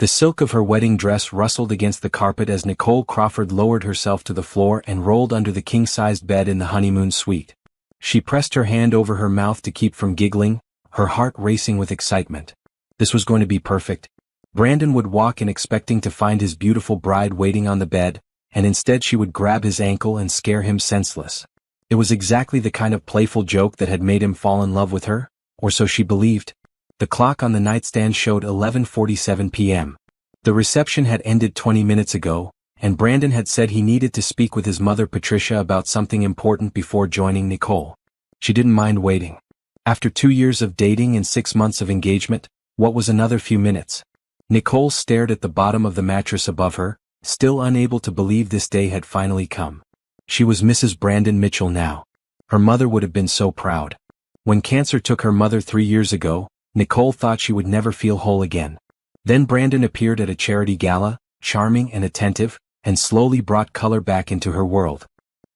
The silk of her wedding dress rustled against the carpet as Nicole Crawford lowered herself to the floor and rolled under the king-sized bed in the honeymoon suite. She pressed her hand over her mouth to keep from giggling, her heart racing with excitement. This was going to be perfect. Brandon would walk in expecting to find his beautiful bride waiting on the bed, and instead she would grab his ankle and scare him senseless. It was exactly the kind of playful joke that had made him fall in love with her, or so she believed. The clock on the nightstand showed 11:47 p.m. The reception had ended 20 minutes ago, and Brandon had said he needed to speak with his mother Patricia about something important before joining Nicole. She didn't mind waiting. After 2 years of dating and 6 months of engagement, what was another few minutes? Nicole stared at the bottom of the mattress above her, still unable to believe this day had finally come. She was Mrs. Brandon Mitchell now. Her mother would have been so proud. When cancer took her mother 3 years ago, Nicole thought she would never feel whole again. Then Brandon appeared at a charity gala, charming and attentive, and slowly brought color back into her world.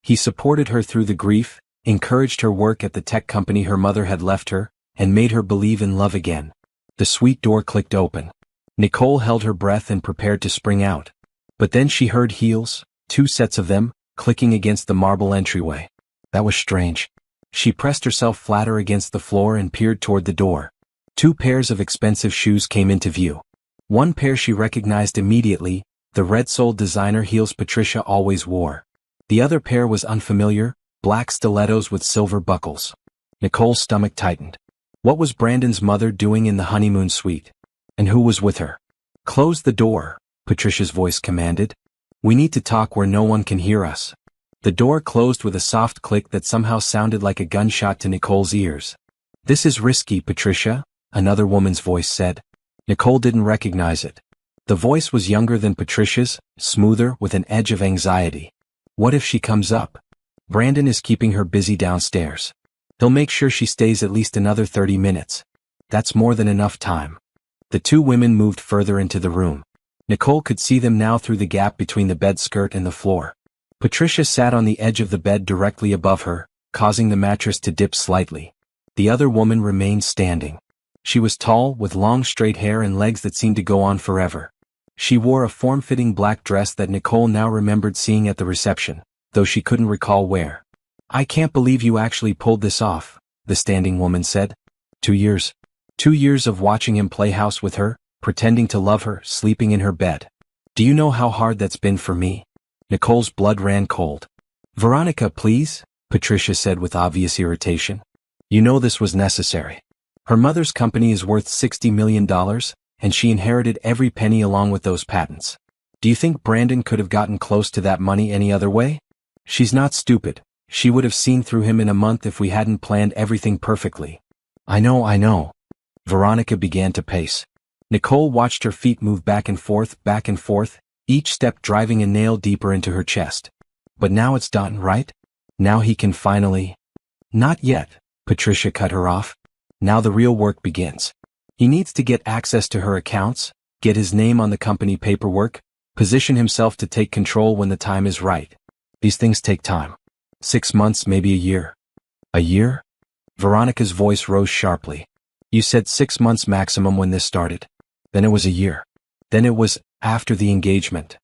He supported her through the grief, encouraged her work at the tech company her mother had left her, and made her believe in love again. The suite door clicked open. Nicole held her breath and prepared to spring out. But then she heard heels, 2 sets of them, clicking against the marble entryway. That was strange. She pressed herself flatter against the floor and peered toward the door. 2 pairs of expensive shoes came into view. One pair she recognized immediately, the red-soled designer heels Patricia always wore. The other pair was unfamiliar, black stilettos with silver buckles. Nicole's stomach tightened. What was Brandon's mother doing in the honeymoon suite? And who was with her? "Close the door," Patricia's voice commanded. "We need to talk where no one can hear us." The door closed with a soft click that somehow sounded like a gunshot to Nicole's ears. "This is risky, Patricia," another woman's voice said. Nicole didn't recognize it. The voice was younger than Patricia's, smoother, with an edge of anxiety. What if she comes up? Brandon is keeping her busy downstairs. He'll make sure she stays at least another 30 minutes. That's more than enough time. The 2 women moved further into the room. Nicole could see them now through the gap between the bed skirt and the floor. Patricia sat on the edge of the bed directly above her, causing the mattress to dip slightly. The other woman remained standing. She was tall, with long straight hair and legs that seemed to go on forever. She wore a form-fitting black dress that Nicole now remembered seeing at the reception, though she couldn't recall where. "I can't believe you actually pulled this off," the standing woman said. 2 years. 2 years of watching him play house with her, pretending to love her, sleeping in her bed. "Do you know how hard that's been for me?" Nicole's blood ran cold. "Veronica, please," Patricia said with obvious irritation. "You know this was necessary. Her mother's company is worth $60 million, and she inherited every penny along with those patents. Do you think Brandon could have gotten close to that money any other way? She's not stupid. She would have seen through him in a month if we hadn't planned everything perfectly." I know. Veronica began to pace. Nicole watched her feet move back and forth, each step driving a nail deeper into her chest. "But now it's done, right? Now he can finally—" "Not yet," Patricia cut her off. "Now the real work begins. He needs to get access to her accounts, get his name on the company paperwork, position himself to take control when the time is right. These things take time. 6 months, maybe a year." "A year?" Veronica's voice rose sharply. "You said 6 months maximum when this started. Then it was a year. Then it was after the engagement.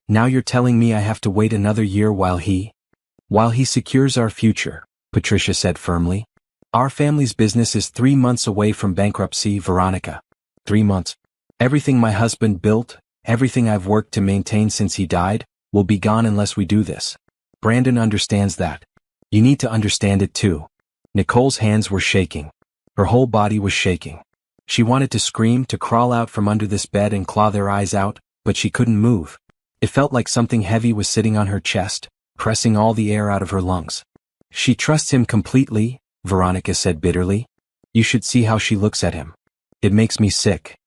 Now you're telling me I have to wait another year while he secures our future," Patricia said firmly. "Our family's business is 3 months away from bankruptcy, Veronica. 3 months. Everything my husband built, everything I've worked to maintain since he died, will be gone unless we do this. Brandon understands that. You need to understand it too." Nicole's hands were shaking. Her whole body was shaking. She wanted to scream, to crawl out from under this bed and claw their eyes out, but she couldn't move. It felt like something heavy was sitting on her chest, pressing all the air out of her lungs. "She trusts him completely," Veronica said bitterly. "You should see how she looks at him. It makes me sick."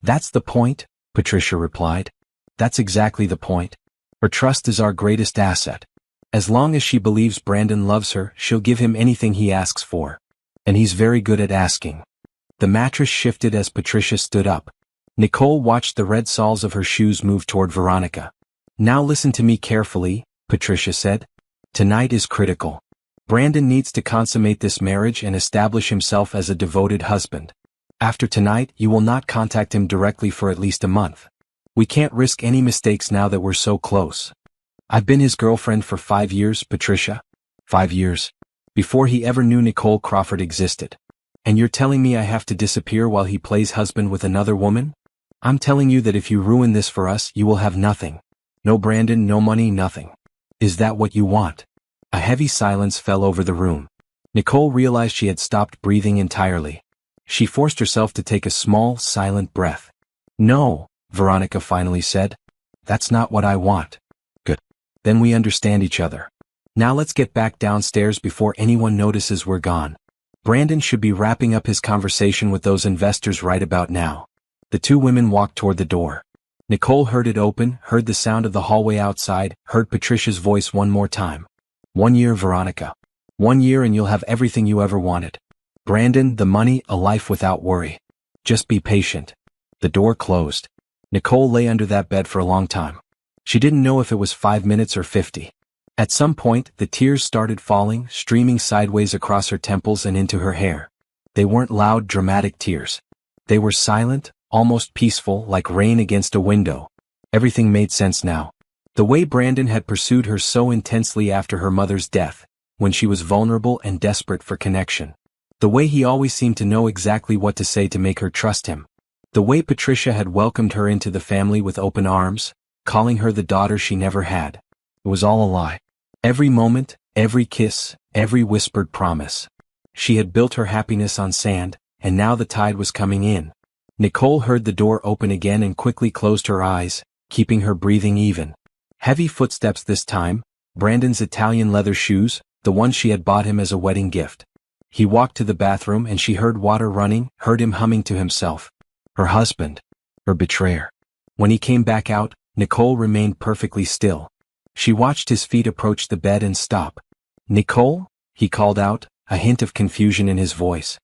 "That's the point," Patricia replied. "That's exactly the point. Her trust is our greatest asset. As long as she believes Brandon loves her, she'll give him anything he asks for. And he's very good at asking." The mattress shifted as Patricia stood up. Nicole watched the red soles of her shoes move toward Veronica. "Now listen to me carefully," Patricia said. "Tonight is critical. Brandon needs to consummate this marriage and establish himself as a devoted husband. After tonight, you will not contact him directly for at least a month. We can't risk any mistakes now that we're so close. I've been his girlfriend for 5 years, Patricia. 5 years. Before he ever knew Nicole Crawford existed. And you're telling me I have to disappear while he plays husband with another woman? I'm telling you that if you ruin this for us, you will have nothing. No Brandon, no money, nothing. Is that what you want? A heavy silence fell over the room. Nicole realized she had stopped breathing entirely. She forced herself to take a small, silent breath. No, Veronica finally said. That's not what I want. Good. Then we understand each other. Now let's get back downstairs before anyone notices we're gone. Brandon should be wrapping up his conversation with those investors right about now. The two women walked toward the door. Nicole heard it open, heard the sound of the hallway outside, heard Patricia's voice one more time. 1 year, Veronica. 1 year and you'll have everything you ever wanted. Brandon, the money, a life without worry. Just be patient. The door closed. Nicole lay under that bed for a long time. She didn't know if it was 5 minutes or 50. At some point, the tears started falling, streaming sideways across her temples and into her hair. They weren't loud, dramatic tears. They were silent, almost peaceful, like rain against a window. Everything made sense now. The way Brandon had pursued her so intensely after her mother's death, when she was vulnerable and desperate for connection. The way he always seemed to know exactly what to say to make her trust him. The way Patricia had welcomed her into the family with open arms, calling her the daughter she never had. It was all a lie. Every moment, every kiss, every whispered promise. She had built her happiness on sand, and now the tide was coming in. Nicole heard the door open again and quickly closed her eyes, keeping her breathing even. Heavy footsteps this time, Brandon's Italian leather shoes, the ones she had bought him as a wedding gift. He walked to the bathroom and she heard water running, heard him humming to himself. Her husband. Her betrayer. When he came back out, Nicole remained perfectly still. She watched his feet approach the bed and stop. Nicole? He called out, a hint of confusion in his voice.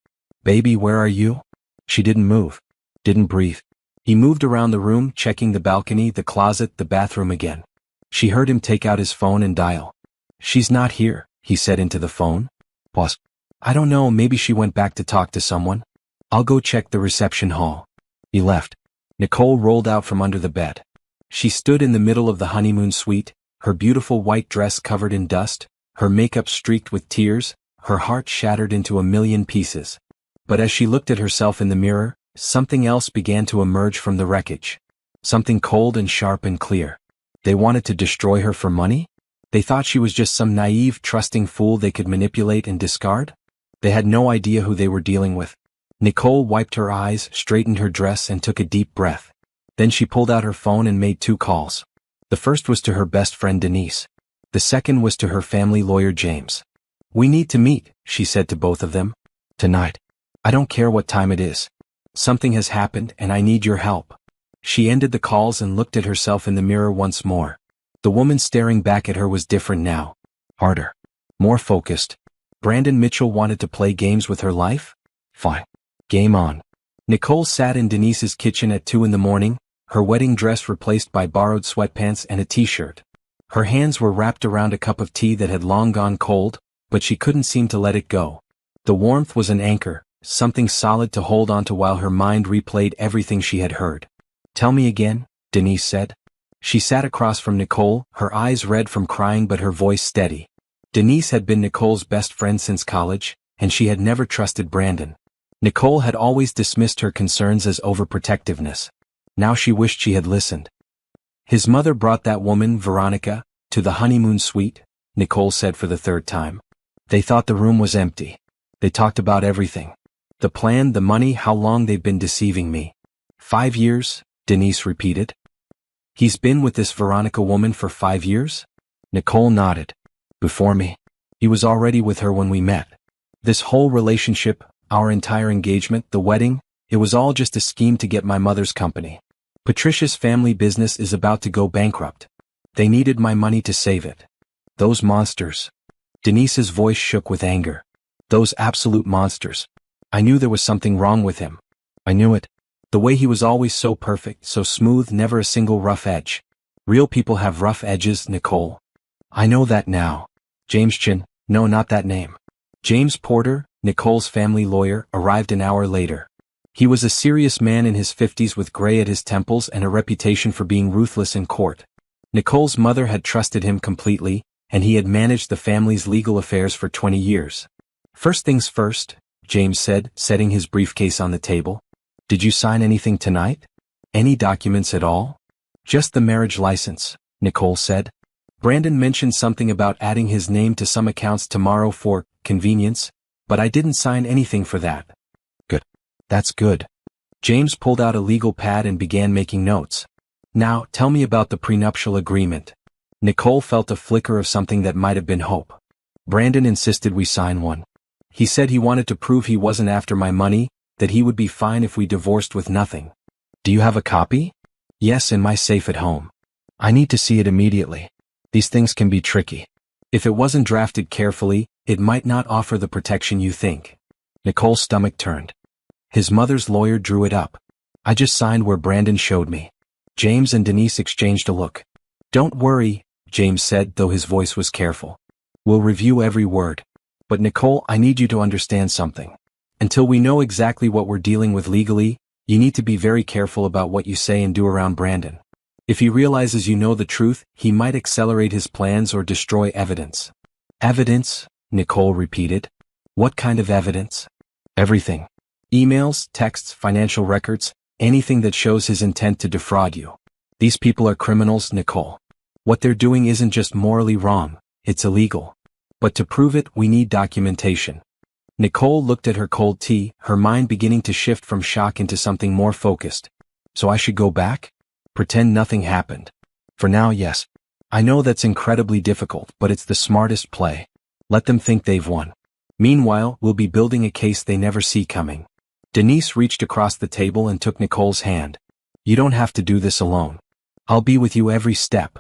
Baby, where are you? She didn't move. Didn't breathe. He moved around the room, checking the balcony, the closet, the bathroom again. She heard him take out his phone and dial. She's not here, he said into the phone. Boss. I don't know, maybe she went back to talk to someone. I'll go check the reception hall. He left. Nicole rolled out from under the bed. She stood in the middle of the honeymoon suite, her beautiful white dress covered in dust, her makeup streaked with tears, her heart shattered into a million pieces. But as she looked at herself in the mirror, something else began to emerge from the wreckage. Something cold and sharp and clear. They wanted to destroy her for money? They thought she was just some naive, trusting fool they could manipulate and discard? They had no idea who they were dealing with. Nicole wiped her eyes, straightened her dress and took a deep breath. Then she pulled out her phone and made 2 calls. The first was to her best friend Denise. The second was to her family lawyer James. We need to meet, she said to both of them. Tonight. I don't care what time it is. Something has happened and I need your help. She ended the calls and looked at herself in the mirror once more. The woman staring back at her was different now. Harder. More focused. Brandon Mitchell wanted to play games with her life? Fine. Game on. Nicole sat in Denise's kitchen at 2 in the morning, her wedding dress replaced by borrowed sweatpants and a t-shirt. Her hands were wrapped around a cup of tea that had long gone cold, but she couldn't seem to let it go. The warmth was an anchor, something solid to hold onto while her mind replayed everything she had heard. Tell me again, Denise said. She sat across from Nicole, her eyes red from crying but her voice steady. Denise had been Nicole's best friend since college, and she had never trusted Brandon. Nicole had always dismissed her concerns as overprotectiveness. Now she wished she had listened. His mother brought that woman, Veronica, to the honeymoon suite, Nicole said for the 3rd time. They thought the room was empty. They talked about everything. The plan, the money, how long they've been deceiving me. 5 years, Denise repeated. He's been with this Veronica woman for 5 years? Nicole nodded. Before me. He was already with her when we met. This whole relationship, our entire engagement, the wedding, it was all just a scheme to get my mother's company. Patricia's family business is about to go bankrupt. They needed my money to save it. Those monsters. Denise's voice shook with anger. Those absolute monsters. I knew there was something wrong with him. I knew it. The way he was always so perfect, so smooth, never a single rough edge. Real people have rough edges, Nicole. I know that now. James Chin, no, not that name. James Porter, Nicole's family lawyer, arrived an hour later. He was a serious man in his 50s with gray at his temples and a reputation for being ruthless in court. Nicole's mother had trusted him completely, and he had managed the family's legal affairs for 20 years. First things first, James said, setting his briefcase on the table. Did you sign anything tonight? Any documents at all? Just the marriage license, Nicole said. Brandon mentioned something about adding his name to some accounts tomorrow for convenience, but I didn't sign anything for that. Good. That's good. James pulled out a legal pad and began making notes. Now, tell me about the prenuptial agreement. Nicole felt a flicker of something that might have been hope. Brandon insisted we sign one. He said he wanted to prove he wasn't after my money, that he would be fine if we divorced with nothing. Do you have a copy? Yes, in my safe at home. I need to see it immediately. These things can be tricky. If it wasn't drafted carefully, it might not offer the protection you think. Nicole's stomach turned. His mother's lawyer drew it up. I just signed where Brandon showed me. James and Denise exchanged a look. Don't worry, James said, though his voice was careful. We'll review every word. But Nicole, I need you to understand something. Until we know exactly what we're dealing with legally, you need to be very careful about what you say and do around Brandon. If he realizes you know the truth, he might accelerate his plans or destroy evidence. Evidence? Nicole repeated. What kind of evidence? Everything. Emails, texts, financial records, anything that shows his intent to defraud you. These people are criminals, Nicole. What they're doing isn't just morally wrong, it's illegal. But to prove it, we need documentation. Nicole looked at her cold tea, her mind beginning to shift from shock into something more focused. So I should go back? Pretend nothing happened. For now, yes. I know that's incredibly difficult, but it's the smartest play. Let them think they've won. Meanwhile, we'll be building a case they never see coming. Denise reached across the table and took Nicole's hand. You don't have to do this alone. I'll be with you every step.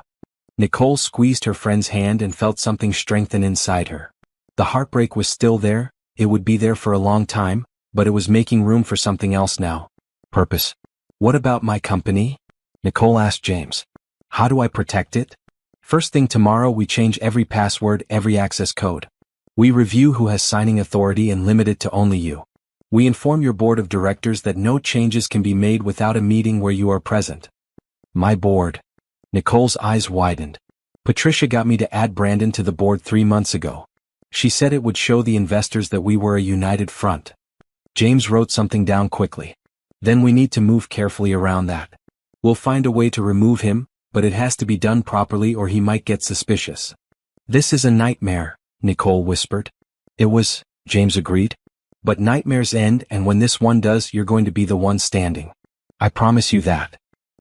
Nicole squeezed her friend's hand and felt something strengthen inside her. The heartbreak was still there, it would be there for a long time, but it was making room for something else now. Purpose. What about my company? Nicole asked James. How do I protect it? First thing tomorrow we change every password, every access code. We review who has signing authority and limit it to only you. We inform your board of directors that no changes can be made without a meeting where you are present. My board. Nicole's eyes widened. Patricia got me to add Brandon to the board 3 months ago. She said it would show the investors that we were a united front. James wrote something down quickly. Then we need to move carefully around that. We'll find a way to remove him, but it has to be done properly or he might get suspicious. This is a nightmare, Nicole whispered. It was, James agreed. But nightmares end, and when this one does, you're going to be the one standing. I promise you that.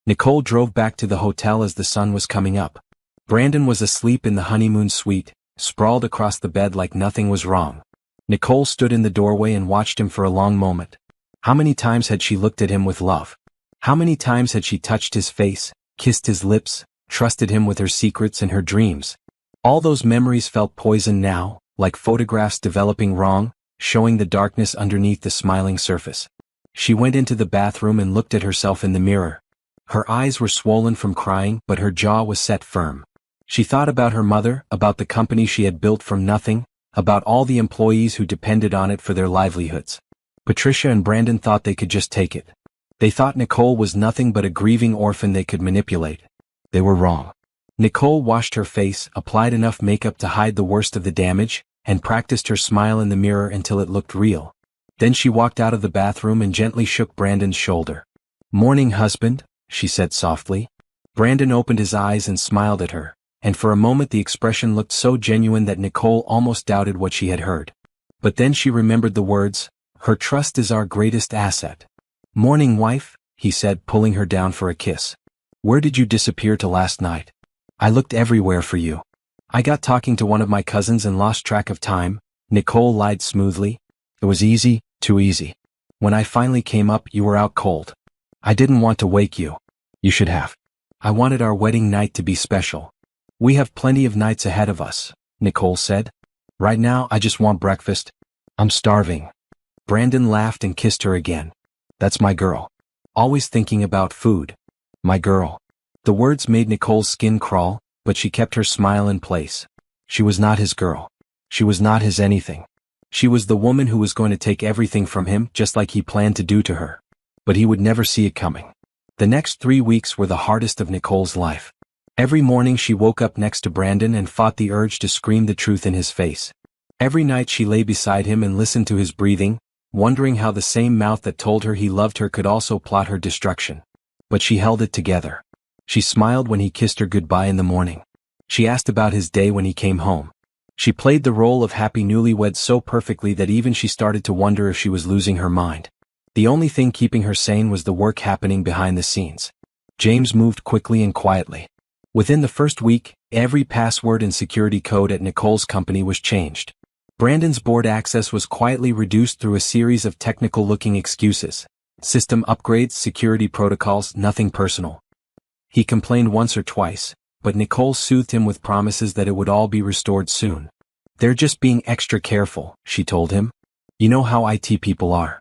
Nicole drove back to the hotel as the sun was coming up. Brandon was asleep in the honeymoon suite, sprawled across the bed like nothing was wrong. Nicole stood in the doorway and watched him for a long moment. How many times had she looked at him with love? How many times had she touched his face, kissed his lips, trusted him with her secrets and her dreams? All those memories felt poisoned now, like photographs developing wrong, showing the darkness underneath the smiling surface. She went into the bathroom and looked at herself in the mirror. Her eyes were swollen from crying, but her jaw was set firm. She thought about her mother, about the company she had built from nothing, about all the employees who depended on it for their livelihoods. Patricia and Brandon thought they could just take it. They thought Nicole was nothing but a grieving orphan they could manipulate. They were wrong. Nicole washed her face, applied enough makeup to hide the worst of the damage, and practiced her smile in the mirror until it looked real. Then she walked out of the bathroom and gently shook Brandon's shoulder. "Morning, husband," she said softly. Brandon opened his eyes and smiled at her, and for a moment the expression looked so genuine that Nicole almost doubted what she had heard. But then she remembered the words, "Her trust is our greatest asset." "Morning, wife," he said, pulling her down for a kiss. "Where did you disappear to last night? I looked everywhere for you." "I got talking to one of my cousins and lost track of time," Nicole lied smoothly. "It was easy, too easy. When I finally came up, you were out cold. I didn't want to wake you. You should have. I wanted our wedding night to be special. We have plenty of nights ahead of us," Nicole said. "Right now, I just want breakfast. I'm starving." Brandon laughed and kissed her again. "That's my girl. Always thinking about food. My girl." The words made Nicole's skin crawl, but she kept her smile in place. She was not his girl. She was not his anything. She was the woman who was going to take everything from him just like he planned to do to her. but he would never see it coming. The next 3 weeks were the hardest of Nicole's life. Every morning she woke up next to Brandon and fought the urge to scream the truth in his face. Every night she lay beside him and listened to his breathing, wondering how the same mouth that told her he loved her could also plot her destruction. But she held it together. She smiled when he kissed her goodbye in the morning. She asked about his day when he came home. She played the role of happy newlywed so perfectly that even she started to wonder if she was losing her mind. The only thing keeping her sane was the work happening behind the scenes. James moved quickly and quietly. Within the first week, every password and security code at Nicole's company was changed. Brandon's board access was quietly reduced through a series of technical-looking excuses. System upgrades, security protocols, nothing personal. He complained once or twice, but Nicole soothed him with promises that it would all be restored soon. "They're just being extra careful," she told him. "You know how IT people are."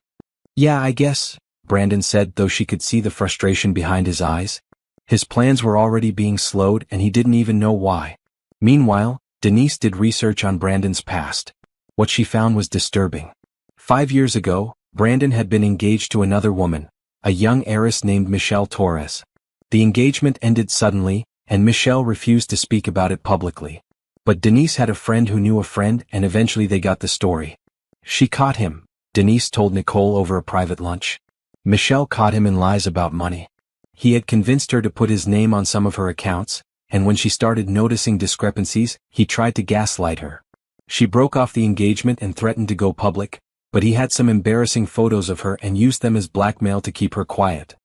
"Yeah, I guess," Brandon said, though she could see the frustration behind his eyes. His plans were already being slowed and he didn't even know why. Meanwhile, Denise did research on Brandon's past. What she found was disturbing. 5 years ago, Brandon had been engaged to another woman, a young heiress named Michelle Torres. The engagement ended suddenly, and Michelle refused to speak about it publicly. But Denise had a friend who knew a friend, and eventually they got the story. "She caught him," Denise told Nicole over a private lunch. Michelle caught him in lies about money. He had convinced her to put his name on some of her accounts, and when she started noticing discrepancies, he tried to gaslight her. She broke off the engagement and threatened to go public, but he had some embarrassing photos of her and used them as blackmail to keep her quiet.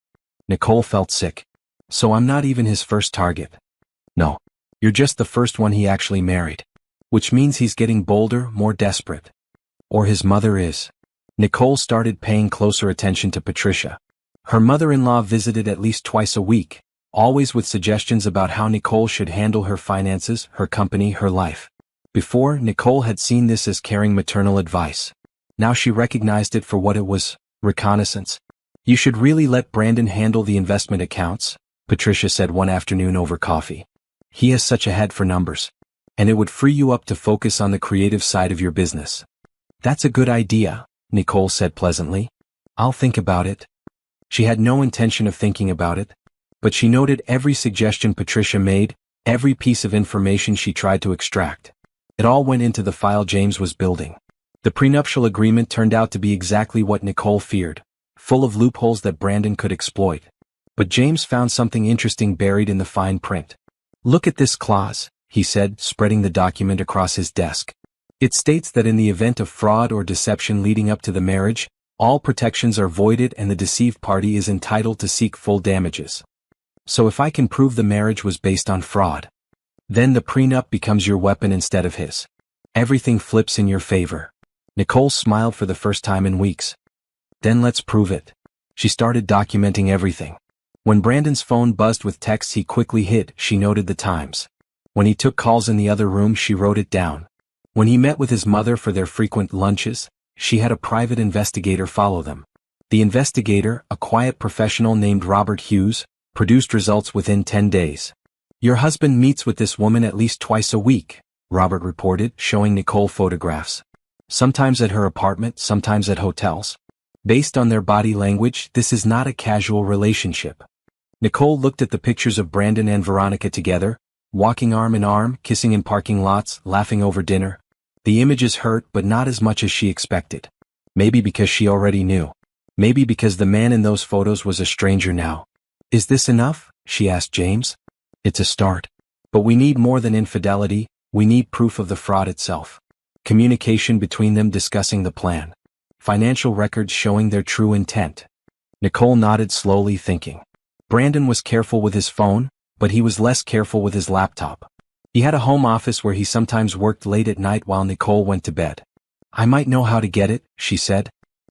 Nicole felt sick. "So I'm not even his first target." "No. You're just the first one he actually married. Which means he's getting bolder, more desperate. Or his mother is." Nicole started paying closer attention to Patricia. Her mother-in-law visited at least twice a week, always with suggestions about how Nicole should handle her finances, her company, her life. Before, Nicole had seen this as caring maternal advice. Now she recognized it for what it was: reconnaissance. "You should really let Brandon handle the investment accounts," Patricia said one afternoon over coffee. "He has such a head for numbers. And it would free you up to focus on the creative side of your business." "That's a good idea," Nicole said pleasantly. "I'll think about it." She had no intention of thinking about it, but she noted every suggestion Patricia made, every piece of information she tried to extract. It all went into the file James was building. The prenuptial agreement turned out to be exactly what Nicole feared, full of loopholes that Brandon could exploit. But James found something interesting buried in the fine print. "Look at this clause," he said, spreading the document across his desk. "It states that in the event of fraud or deception leading up to the marriage, all protections are voided and the deceived party is entitled to seek full damages. So if I can prove the marriage was based on fraud, then the prenup becomes your weapon instead of his. Everything flips in your favor." Nicole smiled for the first time in weeks. "Then let's prove it." She started documenting everything. When Brandon's phone buzzed with texts he quickly hid, she noted the times. When he took calls in the other room, she wrote it down. When he met with his mother for their frequent lunches, she had a private investigator follow them. The investigator, a quiet professional named Robert Hughes, produced results within 10 days. "Your husband meets with this woman at least twice a week," Robert reported, showing Nicole photographs. "Sometimes at her apartment, sometimes at hotels. Based on their body language, this is not a casual relationship." Nicole looked at the pictures of Brandon and Veronica together, walking arm in arm, kissing in parking lots, laughing over dinner. The images hurt, but not as much as she expected. Maybe because she already knew. Maybe because the man in those photos was a stranger now. "Is this enough?" she asked James. "It's a start. But we need more than infidelity, we need proof of the fraud itself. Communication between them discussing the plan. Financial records showing their true intent." Nicole nodded slowly, thinking. Brandon was careful with his phone, but he was less careful with his laptop. He had a home office where he sometimes worked late at night while Nicole went to bed. "I might know how to get it," she said.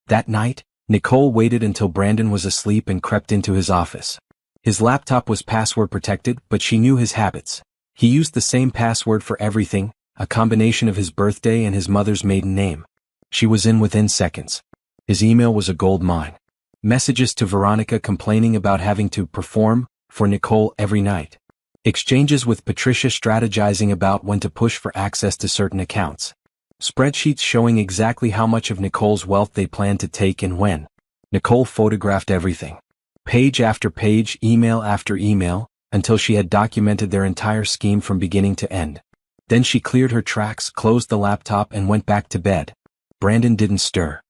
That night, Nicole waited until Brandon was asleep and crept into his office. His laptop was password protected, but she knew his habits. He used the same password for everything, a combination of his birthday and his mother's maiden name. She was in within seconds. His email was a gold mine. Messages to Veronica complaining about having to perform for Nicole every night. Exchanges with Patricia strategizing about when to push for access to certain accounts. Spreadsheets showing exactly how much of Nicole's wealth they planned to take and when. Nicole photographed everything. Page after page, email after email, until she had documented their entire scheme from beginning to end. Then she cleared her tracks, closed the laptop, and went back to bed. Brandon didn't stir.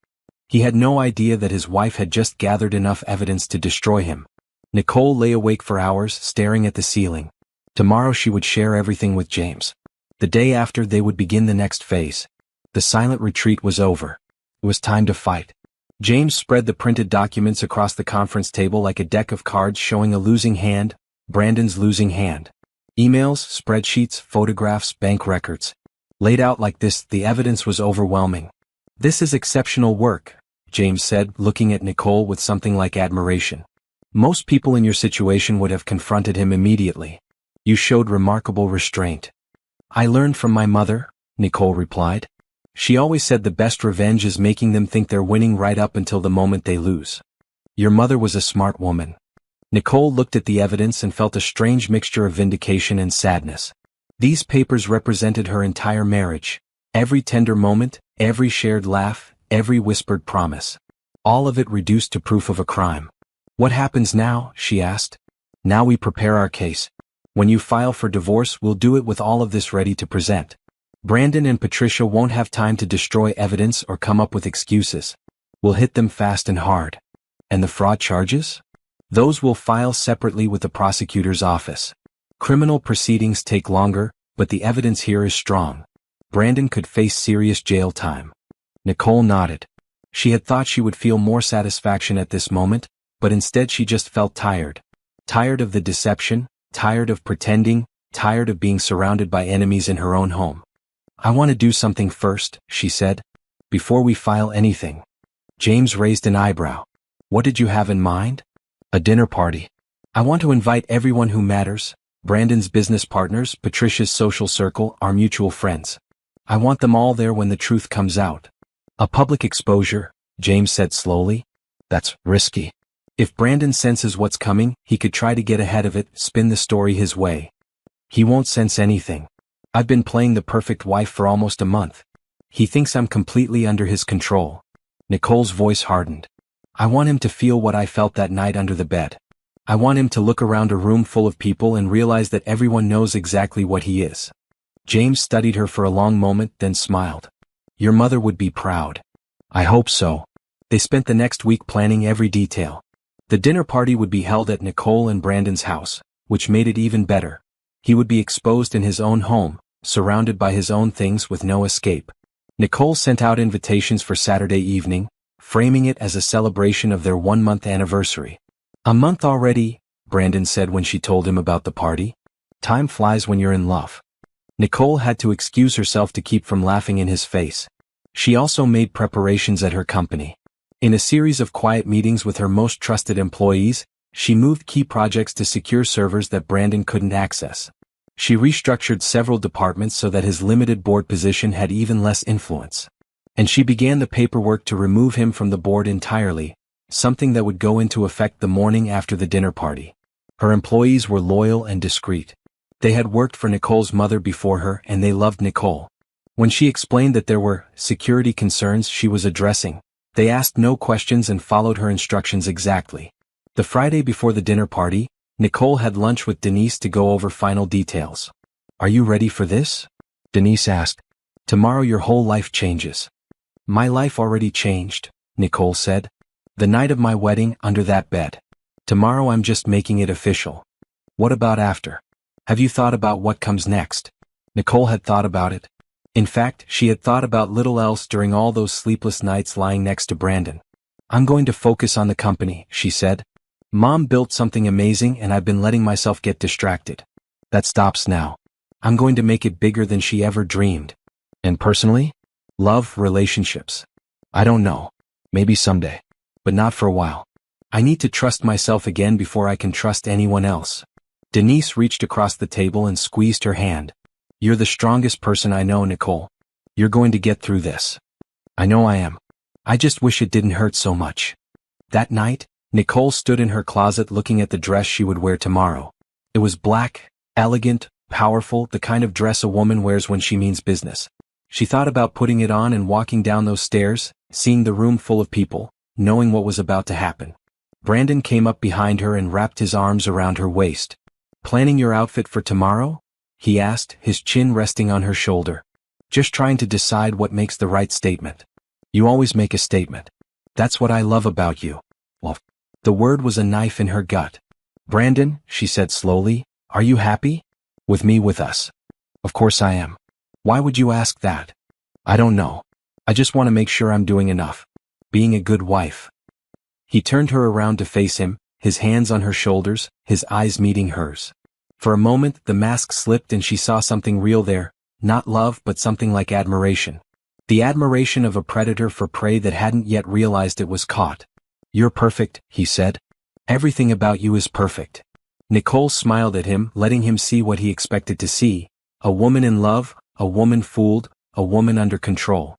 He had no idea that his wife had just gathered enough evidence to destroy him. Nicole lay awake for hours, staring at the ceiling. Tomorrow she would share everything with James. The day after, they would begin the next phase. The silent retreat was over. It was time to fight. James spread the printed documents across the conference table like a deck of cards showing a losing hand, Brandon's losing hand. Emails, spreadsheets, photographs, bank records. Laid out like this, the evidence was overwhelming. "This is exceptional work," James said, looking at Nicole with something like admiration. "Most people in your situation would have confronted him immediately. You showed remarkable restraint." "I learned from my mother," Nicole replied. "She always said the best revenge is making them think they're winning right up until the moment they lose." "Your mother was a smart woman." Nicole looked at the evidence and felt a strange mixture of vindication and sadness. These papers represented her entire marriage. Every tender moment, every shared laugh, every whispered promise. All of it reduced to proof of a crime. "What happens now?" she asked. "Now we prepare our case. When you file for divorce, we'll do it with all of this ready to present. Brandon and Patricia won't have time to destroy evidence or come up with excuses. We'll hit them fast and hard." "And the fraud charges?" "Those will file separately with the prosecutor's office. Criminal proceedings take longer, but the evidence here is strong. Brandon could face serious jail time." Nicole nodded. She had thought she would feel more satisfaction at this moment, but instead she just felt tired. Tired of the deception, tired of pretending, tired of being surrounded by enemies in her own home. "I want to do something first," she said. "Before we file anything." James raised an eyebrow. "What did you have in mind?" "A dinner party. I want to invite everyone who matters, Brandon's business partners, Patricia's social circle, our mutual friends. I want them all there when the truth comes out." "A public exposure," James said slowly. "That's risky. If Brandon senses what's coming, he could try to get ahead of it, spin the story his way." "He won't sense anything. I've been playing the perfect wife for almost a month. He thinks I'm completely under his control." Nicole's voice hardened. "I want him to feel what I felt that night under the bed. I want him to look around a room full of people and realize that everyone knows exactly what he is." James studied her for a long moment, then smiled. "Your mother would be proud." "I hope so." They spent the next week planning every detail. The dinner party would be held at Nicole and Brandon's house, which made it even better. He would be exposed in his own home, surrounded by his own things with no escape. Nicole sent out invitations for Saturday evening, framing it as a celebration of their 1-month anniversary. "A month already," Brandon said when she told him about the party. "Time flies when you're in love." Nicole had to excuse herself to keep from laughing in his face. She also made preparations at her company. In a series of quiet meetings with her most trusted employees, she moved key projects to secure servers that Brandon couldn't access. She restructured several departments so that his limited board position had even less influence. And she began the paperwork to remove him from the board entirely, something that would go into effect the morning after the dinner party. Her employees were loyal and discreet. They had worked for Nicole's mother before her and they loved Nicole. When she explained that there were security concerns she was addressing, they asked no questions and followed her instructions exactly. The Friday before the dinner party, Nicole had lunch with Denise to go over final details. "Are you ready for this?" Denise asked. "Tomorrow your whole life changes." "My life already changed," Nicole said. "The night of my wedding, under that bed. Tomorrow I'm just making it official." "What about after? Have you thought about what comes next?" Nicole had thought about it. In fact, she had thought about little else during all those sleepless nights lying next to Brandon. "I'm going to focus on the company," she said. "Mom built something amazing and I've been letting myself get distracted. That stops now. I'm going to make it bigger than she ever dreamed." "And personally?" "Love, relationships. I don't know. Maybe someday. But not for a while. I need to trust myself again before I can trust anyone else." Denise reached across the table and squeezed her hand. "You're the strongest person I know, Nicole. You're going to get through this." "I know I am. I just wish it didn't hurt so much." That night, Nicole stood in her closet looking at the dress she would wear tomorrow. It was black, elegant, powerful, the kind of dress a woman wears when she means business. She thought about putting it on and walking down those stairs, seeing the room full of people, knowing what was about to happen. Brandon came up behind her and wrapped his arms around her waist. "Planning your outfit for tomorrow?" he asked, his chin resting on her shoulder. "Just trying to decide what makes the right statement." "You always make a statement. That's what I love about you." Well, the word was a knife in her gut. "Brandon," she said slowly, "are you happy? With me, with us?" "Of course I am. Why would you ask that?" "I don't know. I just want to make sure I'm doing enough. Being a good wife." He turned her around to face him, his hands on her shoulders, his eyes meeting hers. For a moment the mask slipped and she saw something real there, not love but something like admiration. The admiration of a predator for prey that hadn't yet realized it was caught. "You're perfect," he said. "Everything about you is perfect." Nicole smiled at him, letting him see what he expected to see: a woman in love, a woman fooled, a woman under control.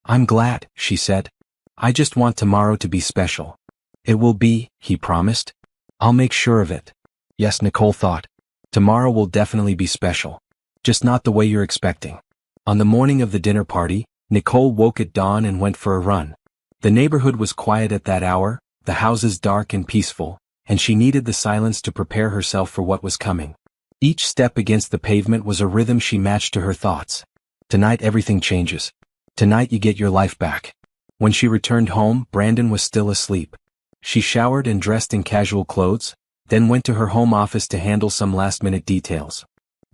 "I'm glad," she said. "I just want tomorrow to be special." "It will be," he promised. "I'll make sure of it." Yes, Nicole thought. Tomorrow will definitely be special. Just not the way you're expecting. On the morning of the dinner party, Nicole woke at dawn and went for a run. The neighborhood was quiet at that hour, the houses dark and peaceful, and she needed the silence to prepare herself for what was coming. Each step against the pavement was a rhythm she matched to her thoughts. Tonight everything changes. Tonight you get your life back. When she returned home, Brandon was still asleep. She showered and dressed in casual clothes, then went to her home office to handle some last-minute details.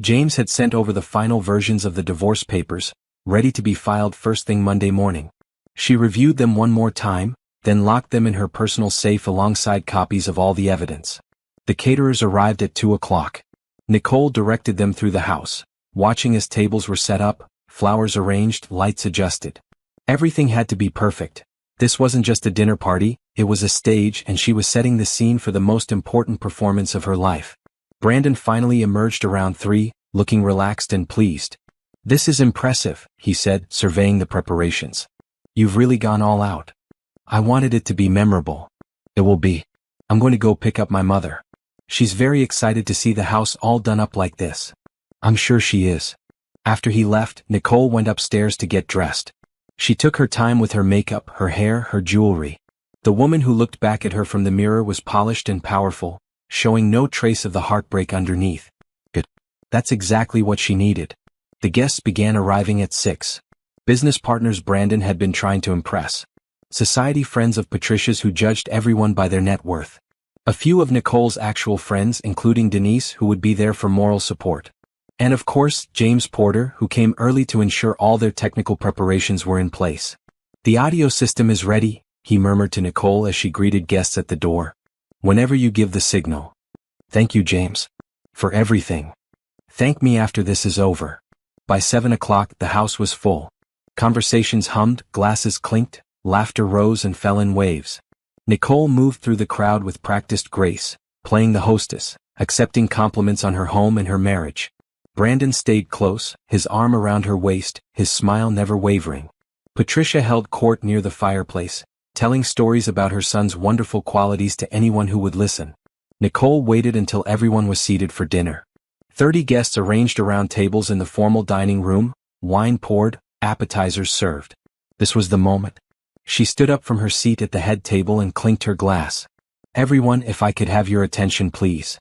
James had sent over the final versions of the divorce papers, ready to be filed first thing Monday morning. She reviewed them one more time, then locked them in her personal safe alongside copies of all the evidence. The caterers arrived at 2 o'clock. Nicole directed them through the house, watching as tables were set up, flowers arranged, lights adjusted. Everything had to be perfect. This wasn't just a dinner party, it was a stage, and she was setting the scene for the most important performance of her life. Brandon finally emerged around 3, looking relaxed and pleased. "This is impressive," he said, surveying the preparations. "You've really gone all out." "I wanted it to be memorable." "It will be. I'm going to go pick up my mother. She's very excited to see the house all done up like this." "I'm sure she is." After he left, Nicole went upstairs to get dressed. She took her time with her makeup, her hair, her jewelry. The woman who looked back at her from the mirror was polished and powerful, showing no trace of the heartbreak underneath. Good. That's exactly what she needed. The guests began arriving at 6. Business partners Brandon had been trying to impress. Society friends of Patricia's who judged everyone by their net worth. A few of Nicole's actual friends, including Denise, who would be there for moral support. And of course, James Porter, who came early to ensure all their technical preparations were in place. "The audio system is ready," he murmured to Nicole as she greeted guests at the door. "Whenever you give the signal." "Thank you, James. For everything. Thank me after this is over." By 7 o'clock, the house was full. Conversations hummed, glasses clinked, laughter rose and fell in waves. Nicole moved through the crowd with practiced grace, playing the hostess, accepting compliments on her home and her marriage. Brandon stayed close, his arm around her waist, his smile never wavering. Patricia held court near the fireplace, telling stories about her son's wonderful qualities to anyone who would listen. Nicole waited until everyone was seated for dinner. 30 guests arranged around tables in the formal dining room, wine poured, appetizers served. This was the moment. She stood up from her seat at the head table and clinked her glass. "Everyone, if I could have your attention, please."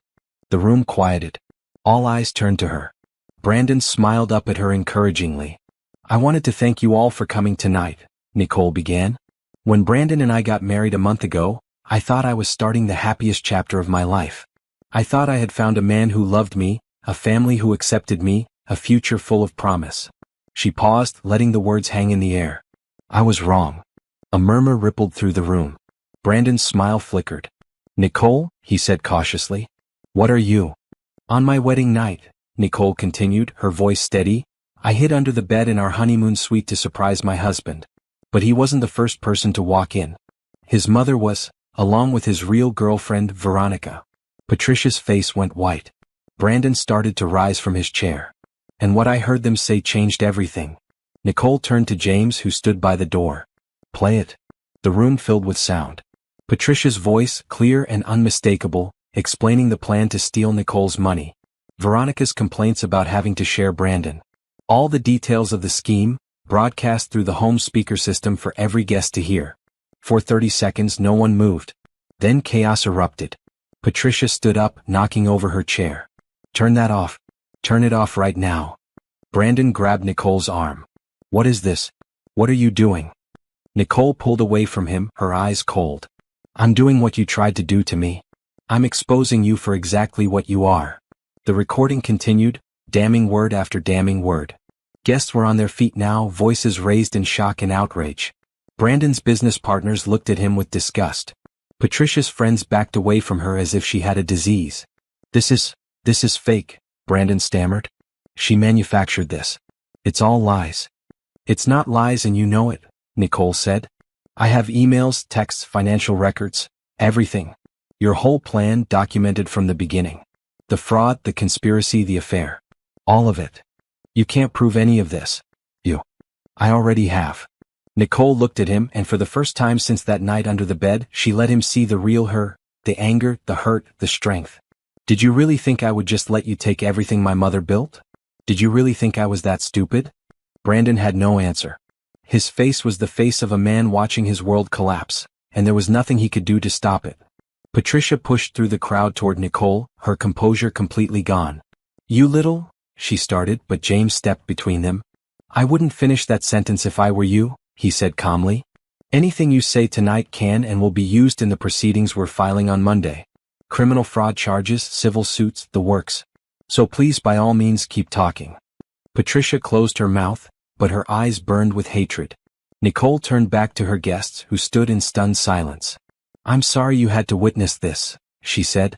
The room quieted. All eyes turned to her. Brandon smiled up at her encouragingly. "I wanted to thank you all for coming tonight," Nicole began. "When Brandon and I got married a month ago, I thought I was starting the happiest chapter of my life. I thought I had found a man who loved me, a family who accepted me, a future full of promise." She paused, letting the words hang in the air. "I was wrong." A murmur rippled through the room. Brandon's smile flickered. "Nicole," he said cautiously, "what are you?" "On my wedding night," Nicole continued, her voice steady, "I hid under the bed in our honeymoon suite to surprise my husband. But he wasn't the first person to walk in. His mother was, along with his real girlfriend, Veronica." Patricia's face went white. Brandon started to rise from his chair. "And what I heard them say changed everything." Nicole turned to James, who stood by the door. "Play it." The room filled with sound. Patricia's voice, clear and unmistakable, explaining the plan to steal Nicole's money. Veronica's complaints about having to share Brandon. All the details of the scheme, broadcast through the home speaker system for every guest to hear. For 30 seconds no one moved. Then chaos erupted. Patricia stood up, knocking over her chair. Turn that off. Turn it off right now. Brandon grabbed Nicole's arm. What is this? What are you doing? Nicole pulled away from him, her eyes cold. I'm doing what you tried to do to me. I'm exposing you for exactly what you are. The recording continued, damning word after damning word. Guests were on their feet now, voices raised in shock and outrage. Brandon's business partners looked at him with disgust. Patricia's friends backed away from her as if she had a disease. This is fake, Brandon stammered. She manufactured this. It's all lies. It's not lies and you know it, Nicole said. I have emails, texts, financial records, everything. Your whole plan documented from the beginning. The fraud, the conspiracy, the affair. All of it. You can't prove any of this. I already have. Nicole looked at him, and for the first time since that night under the bed, she let him see the real her, the anger, the hurt, the strength. Did you really think I would just let you take everything my mother built? Did you really think I was that stupid? Brandon had no answer. His face was the face of a man watching his world collapse, and there was nothing he could do to stop it. Patricia pushed through the crowd toward Nicole, her composure completely gone. You little, she started, but James stepped between them. I wouldn't finish that sentence if I were you, he said calmly. Anything you say tonight can and will be used in the proceedings we're filing on Monday. Criminal fraud charges, civil suits, the works. So please by all means keep talking. Patricia closed her mouth, but her eyes burned with hatred. Nicole turned back to her guests, who stood in stunned silence. I'm sorry you had to witness this, she said.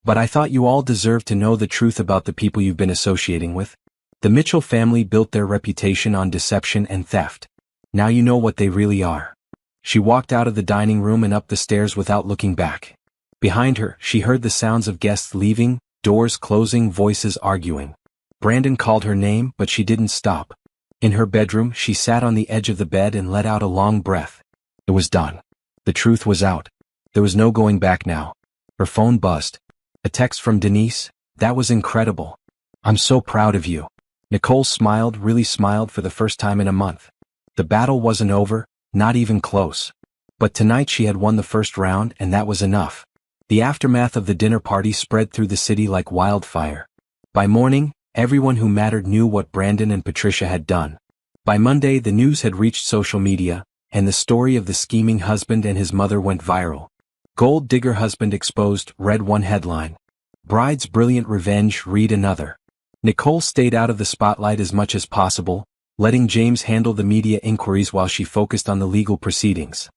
But I thought you all deserved to know the truth about the people you've been associating with. The Mitchell family built their reputation on deception and theft. Now you know what they really are. She walked out of the dining room and up the stairs without looking back. Behind her, she heard the sounds of guests leaving, doors closing, voices arguing. Brandon called her name, but she didn't stop. In her bedroom, she sat on the edge of the bed and let out a long breath. It was done. The truth was out. There was no going back now. Her phone buzzed. A text from Denise. That was incredible. I'm so proud of you. Nicole smiled, really smiled for the first time in a month. The battle wasn't over, not even close. But tonight she had won the first round, and that was enough. The aftermath of the dinner party spread through the city like wildfire. By morning, everyone who mattered knew what Brandon and Patricia had done. By Monday, the news had reached social media, and the story of the scheming husband and his mother went viral. Gold digger husband exposed, read one headline. Bride's brilliant revenge, read another. Nicole stayed out of the spotlight as much as possible, letting James handle the media inquiries while she focused on the legal proceedings.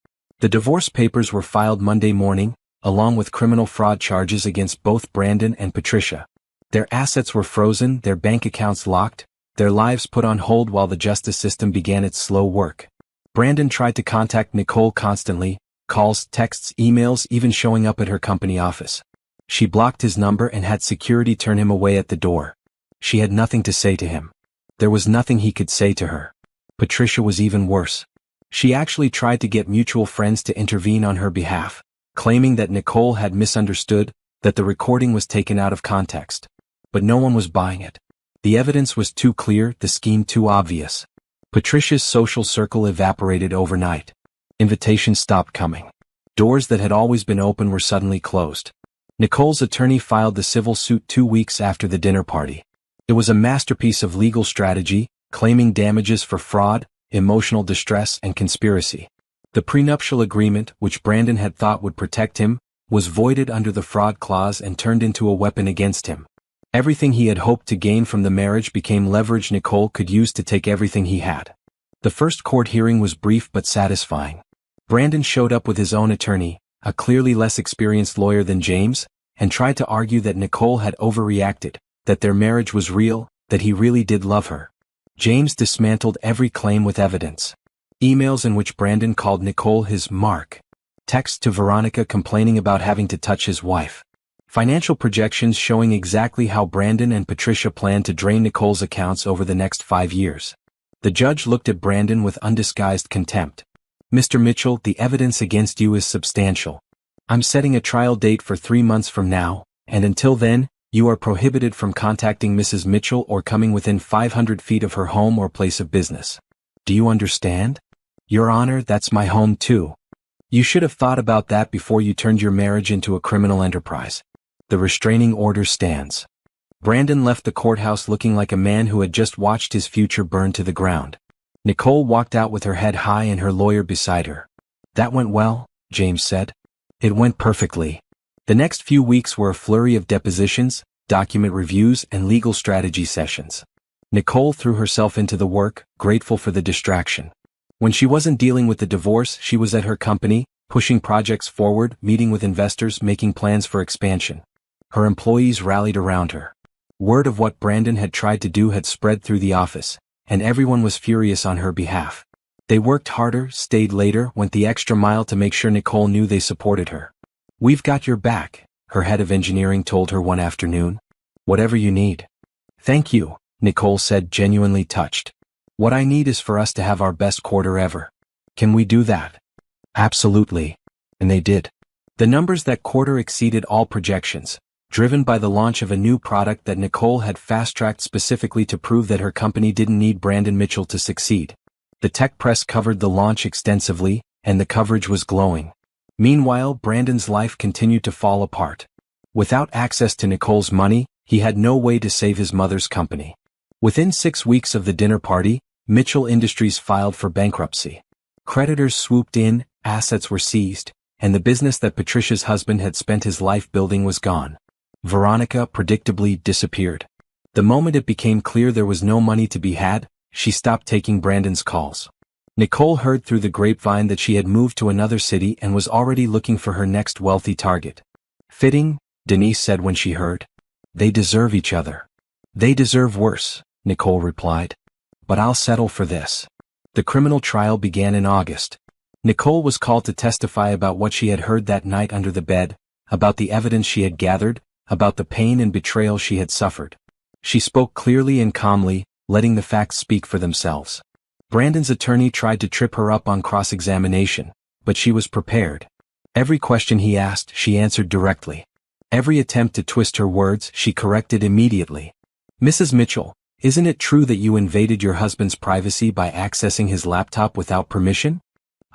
The divorce papers were filed Monday morning, along with criminal fraud charges against both Brandon and Patricia. Their assets were frozen, their bank accounts locked, their lives put on hold while the justice system began its slow work. Brandon tried to contact Nicole constantly, calls, texts, emails, even showing up at her company office. She blocked his number and had security turn him away at the door. She had nothing to say to him. There was nothing he could say to her. Patricia was even worse. She actually tried to get mutual friends to intervene on her behalf, claiming that Nicole had misunderstood, that the recording was taken out of context. But no one was buying it. The evidence was too clear, the scheme too obvious. Patricia's social circle evaporated overnight. Invitations stopped coming. Doors that had always been open were suddenly closed. Nicole's attorney filed the civil suit 2 weeks after the dinner party. It was a masterpiece of legal strategy, claiming damages for fraud, emotional distress, and conspiracy. The prenuptial agreement, which Brandon had thought would protect him, was voided under the fraud clause and turned into a weapon against him. Everything he had hoped to gain from the marriage became leverage Nicole could use to take everything he had. The first court hearing was brief but satisfying. Brandon showed up with his own attorney, a clearly less experienced lawyer than James, and tried to argue that Nicole had overreacted, that their marriage was real, that he really did love her. James dismantled every claim with evidence. Emails in which Brandon called Nicole his mark. Texts to Veronica complaining about having to touch his wife. Financial projections showing exactly how Brandon and Patricia planned to drain Nicole's accounts over the next 5 years. The judge looked at Brandon with undisguised contempt. Mr. Mitchell, the evidence against you is substantial. I'm setting a trial date for 3 months from now, and until then, you are prohibited from contacting Mrs. Mitchell or coming within 500 feet of her home or place of business. Do you understand? Your Honor, that's my home too. You should have thought about that before you turned your marriage into a criminal enterprise. The restraining order stands. Brandon left the courthouse looking like a man who had just watched his future burn to the ground. Nicole walked out with her head high and her lawyer beside her. That went well, James said. It went perfectly. The next few weeks were a flurry of depositions, document reviews, and legal strategy sessions. Nicole threw herself into the work, grateful for the distraction. When she wasn't dealing with the divorce, she was at her company, pushing projects forward, meeting with investors, making plans for expansion. Her employees rallied around her. Word of what Brandon had tried to do had spread through the office, and everyone was furious on her behalf. They worked harder, stayed later, went the extra mile to make sure Nicole knew they supported her. "We've got your back," her head of engineering told her one afternoon. "Whatever you need." "Thank you," Nicole said, genuinely touched. "What I need is for us to have our best quarter ever. Can we do that?" "Absolutely." And they did. The numbers that quarter exceeded all projections, driven by the launch of a new product that Nicole had fast-tracked specifically to prove that her company didn't need Brandon Mitchell to succeed. The tech press covered the launch extensively, and the coverage was glowing. Meanwhile, Brandon's life continued to fall apart. Without access to Nicole's money, he had no way to save his mother's company. Within 6 weeks of the dinner party, Mitchell Industries filed for bankruptcy. Creditors swooped in, assets were seized, and the business that Patricia's husband had spent his life building was gone. Veronica predictably disappeared. The moment it became clear there was no money to be had, she stopped taking Brandon's calls. Nicole heard through the grapevine that she had moved to another city and was already looking for her next wealthy target. "Fitting," Denise said when she heard. "They deserve each other." "They deserve worse," Nicole replied. "But I'll settle for this." The criminal trial began in August. Nicole was called to testify about what she had heard that night under the bed, about the evidence she had gathered, about the pain and betrayal she had suffered. She spoke clearly and calmly, letting the facts speak for themselves. Brandon's attorney tried to trip her up on cross-examination, but she was prepared. Every question he asked, she answered directly. Every attempt to twist her words, she corrected immediately. "Mrs. Mitchell, isn't it true that you invaded your husband's privacy by accessing his laptop without permission?"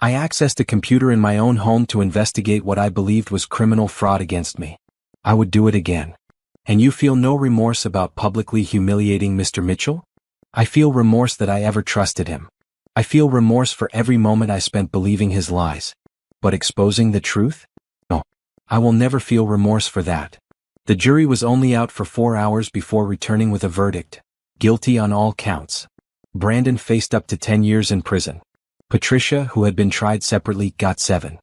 "I accessed a computer in my own home to investigate what I believed was criminal fraud against me. I would do it again." "And you feel no remorse about publicly humiliating Mr. Mitchell?" "I feel remorse that I ever trusted him. I feel remorse for every moment I spent believing his lies. But exposing the truth? No. I will never feel remorse for that." The jury was only out for 4 hours before returning with a verdict: guilty on all counts. Brandon faced up to 10 years in prison. Patricia, who had been tried separately, got 7.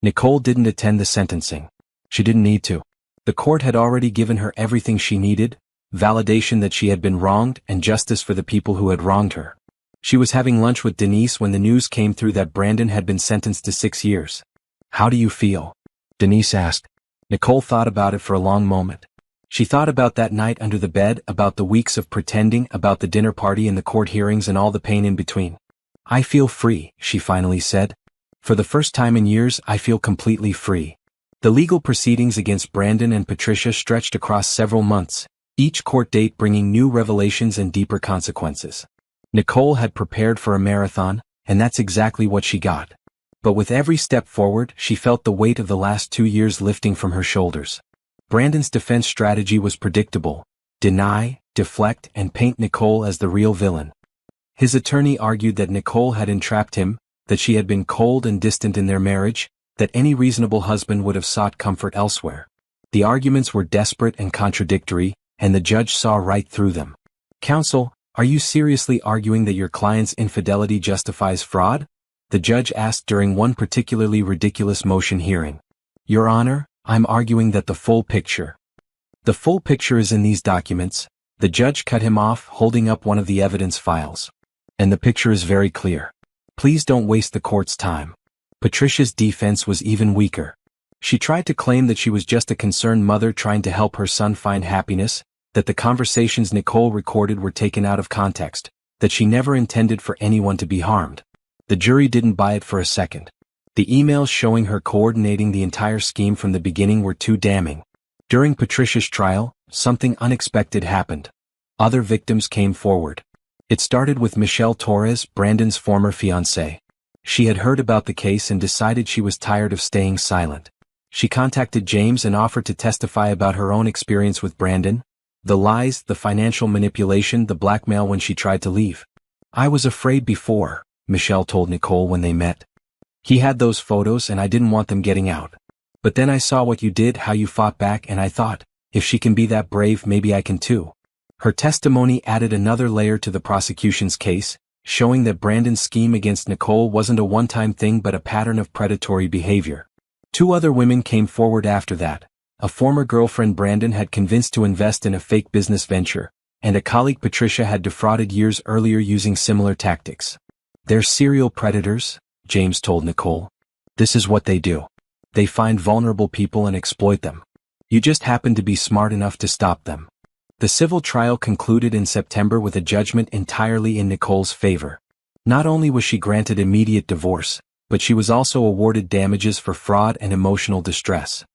Nicole didn't attend the sentencing. She didn't need to. The court had already given her everything she needed: validation that she had been wronged and justice for the people who had wronged her. She was having lunch with Denise when the news came through that Brandon had been sentenced to 6 years. "How do you feel?" Denise asked. Nicole thought about it for a long moment. She thought about that night under the bed, about the weeks of pretending, about the dinner party and the court hearings and all the pain in between. "I feel free," she finally said. "For the first time in years, I feel completely free." The legal proceedings against Brandon and Patricia stretched across several months, each court date bringing new revelations and deeper consequences. Nicole had prepared for a marathon, and that's exactly what she got. But with every step forward, she felt the weight of the last 2 years lifting from her shoulders. Brandon's defense strategy was predictable: deny, deflect, and paint Nicole as the real villain. His attorney argued that Nicole had entrapped him, that she had been cold and distant in their marriage, that any reasonable husband would have sought comfort elsewhere. The arguments were desperate and contradictory, and the judge saw right through them. "Counsel, are you seriously arguing that your client's infidelity justifies fraud?" the judge asked during one particularly ridiculous motion hearing. "Your Honor, I'm arguing that the full picture." "The full picture is in these documents." The judge cut him off, holding up one of the evidence files. "And the picture is very clear. Please don't waste the court's time." Patricia's defense was even weaker. She tried to claim that she was just a concerned mother trying to help her son find happiness, that the conversations Nicole recorded were taken out of context, that she never intended for anyone to be harmed. The jury didn't buy it for a second. The emails showing her coordinating the entire scheme from the beginning were too damning. During Patricia's trial, something unexpected happened. Other victims came forward. It started with Michelle Torres, Brandon's former fiancée. She had heard about the case and decided she was tired of staying silent. She contacted James and offered to testify about her own experience with Brandon, the lies, the financial manipulation, the blackmail when she tried to leave. "I was afraid before," Michelle told Nicole when they met. "He had those photos and I didn't want them getting out. But then I saw what you did, how you fought back, and I thought, if she can be that brave, maybe I can too." Her testimony added another layer to the prosecution's case, showing that Brandon's scheme against Nicole wasn't a one-time thing but a pattern of predatory behavior. 2 other women came forward after that. A former girlfriend Brandon had convinced to invest in a fake business venture, and a colleague Patricia had defrauded years earlier using similar tactics. "They're serial predators," James told Nicole. "This is what they do. They find vulnerable people and exploit them. You just happen to be smart enough to stop them." The civil trial concluded in September with a judgment entirely in Nicole's favor. Not only was she granted immediate divorce, but she was also awarded damages for fraud and emotional distress.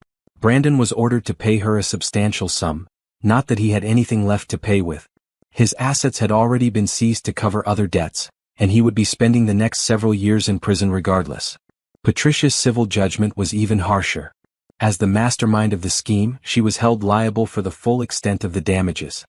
Brandon was ordered to pay her a substantial sum, not that he had anything left to pay with. His assets had already been seized to cover other debts, and he would be spending the next several years in prison regardless. Patricia's civil judgment was even harsher. As the mastermind of the scheme, she was held liable for the full extent of the damages.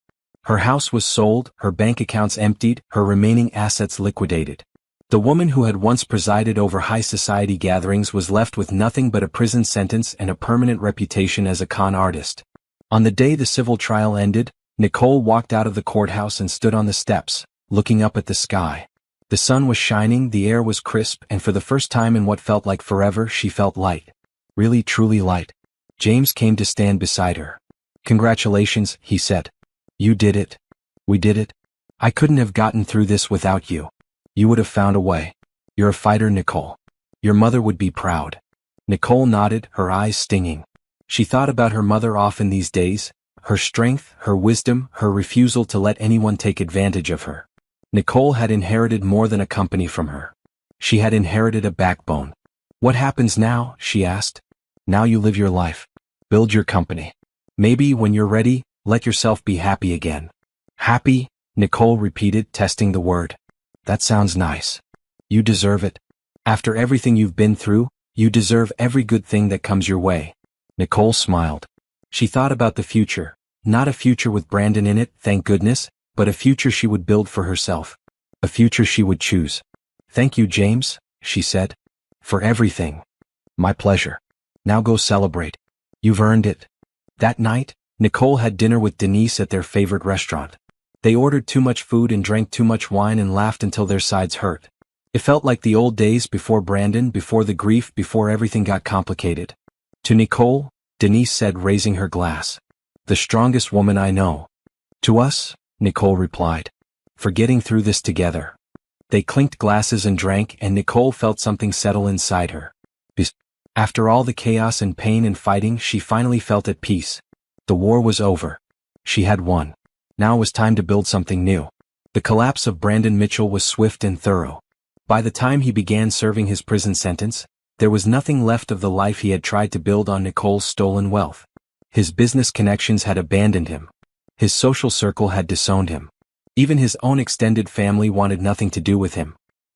Her house was sold, her bank accounts emptied, her remaining assets liquidated. The woman who had once presided over high society gatherings was left with nothing but a prison sentence and a permanent reputation as a con artist. On the day the civil trial ended, Nicole walked out of the courthouse and stood on the steps, looking up at the sky. The sun was shining, the air was crisp, and for the first time in what felt like forever, she felt light. Really, truly light. James came to stand beside her. "Congratulations," he said. "You did it. We did it. I couldn't have gotten through this without you. You would have found a way. You're a fighter, Nicole. Your mother would be proud." Nicole nodded, her eyes stinging. She thought about her mother often these days, her strength, her wisdom, her refusal to let anyone take advantage of her. Nicole had inherited more than a company from her. She had inherited a backbone. "What happens now?" she asked. "Now you live your life. Build your company. Maybe when you're ready, let yourself be happy again." "Happy?" Nicole repeated, testing the word. "That sounds nice. You deserve it. After everything you've been through, you deserve every good thing that comes your way." Nicole smiled. She thought about the future, not a future with Brandon in it, thank goodness, but a future she would build for herself. A future she would choose. "Thank you, James," she said. "For everything." "My pleasure. Now go celebrate. You've earned it." That night, Nicole had dinner with Denise at their favorite restaurant. They ordered too much food and drank too much wine and laughed until their sides hurt. It felt like the old days before Brandon, before the grief, before everything got complicated. To Nicole, Denise said, raising her glass. "The strongest woman I know." "To us," Nicole replied. "For getting through this together." They clinked glasses and drank, and Nicole felt something settle inside her. After all the chaos and pain and fighting, she finally felt at peace. The war was over. She had won. Now it was time to build something new. The collapse of Brandon Mitchell was swift and thorough. By the time he began serving his prison sentence, there was nothing left of the life he had tried to build on Nicole's stolen wealth. His business connections had abandoned him. His social circle had disowned him. Even his own extended family wanted nothing to do with him.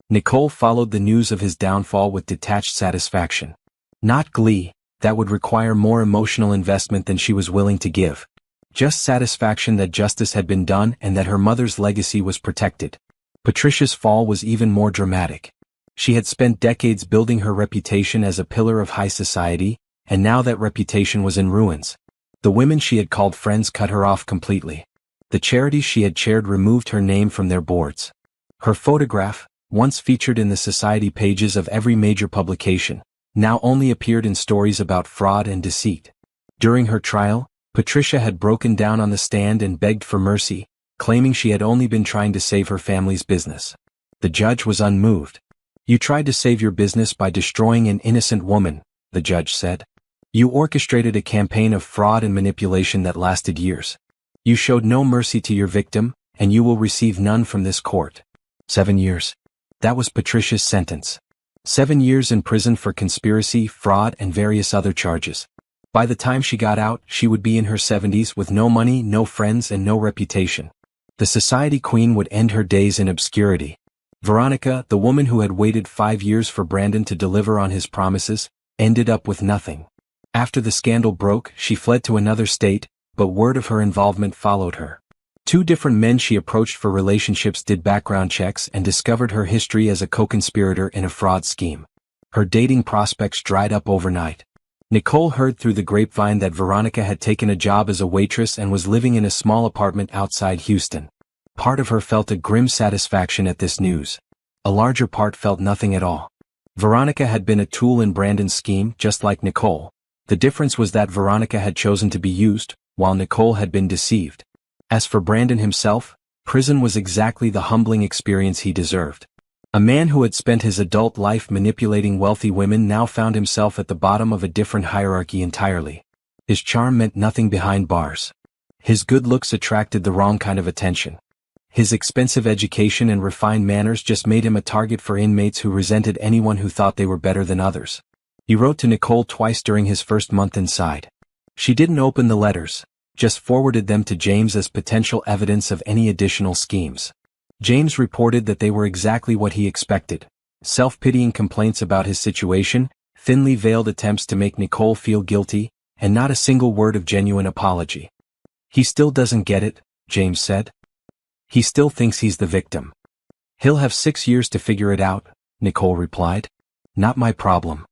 Nicole followed the news of his downfall with detached satisfaction. Not glee, that would require more emotional investment than she was willing to give. Just satisfaction that justice had been done and that her mother's legacy was protected. Patricia's fall was even more dramatic. She had spent decades building her reputation as a pillar of high society, and now that reputation was in ruins. The women she had called friends cut her off completely. The charities she had chaired removed her name from their boards. Her photograph, once featured in the society pages of every major publication, now only appeared in stories about fraud and deceit. During her trial, Patricia had broken down on the stand and begged for mercy, claiming she had only been trying to save her family's business. The judge was unmoved. "You tried to save your business by destroying an innocent woman," the judge said. "You orchestrated a campaign of fraud and manipulation that lasted years. You showed no mercy to your victim, and you will receive none from this court." 7 years. That was Patricia's sentence. 7 years in prison for conspiracy, fraud, and various other charges. By the time she got out, she would be in her 70s with no money, no friends, and no reputation. The society queen would end her days in obscurity. Veronica, the woman who had waited 5 years for Brandon to deliver on his promises, ended up with nothing. After the scandal broke, she fled to another state, but word of her involvement followed her. 2 different men she approached for relationships did background checks and discovered her history as a co-conspirator in a fraud scheme. Her dating prospects dried up overnight. Nicole heard through the grapevine that Veronica had taken a job as a waitress and was living in a small apartment outside Houston. Part of her felt a grim satisfaction at this news. A larger part felt nothing at all. Veronica had been a tool in Brandon's scheme, just like Nicole. The difference was that Veronica had chosen to be used, while Nicole had been deceived. As for Brandon himself, prison was exactly the humbling experience he deserved. A man who had spent his adult life manipulating wealthy women now found himself at the bottom of a different hierarchy entirely. His charm meant nothing behind bars. His good looks attracted the wrong kind of attention. His expensive education and refined manners just made him a target for inmates who resented anyone who thought they were better than others. He wrote to Nicole twice during his first month inside. She didn't open the letters, just forwarded them to James as potential evidence of any additional schemes. James reported that they were exactly what he expected: self-pitying complaints about his situation, thinly veiled attempts to make Nicole feel guilty, and not a single word of genuine apology. "He still doesn't get it," James said. "He still thinks he's the victim." "He'll have 6 years to figure it out," Nicole replied. "Not my problem."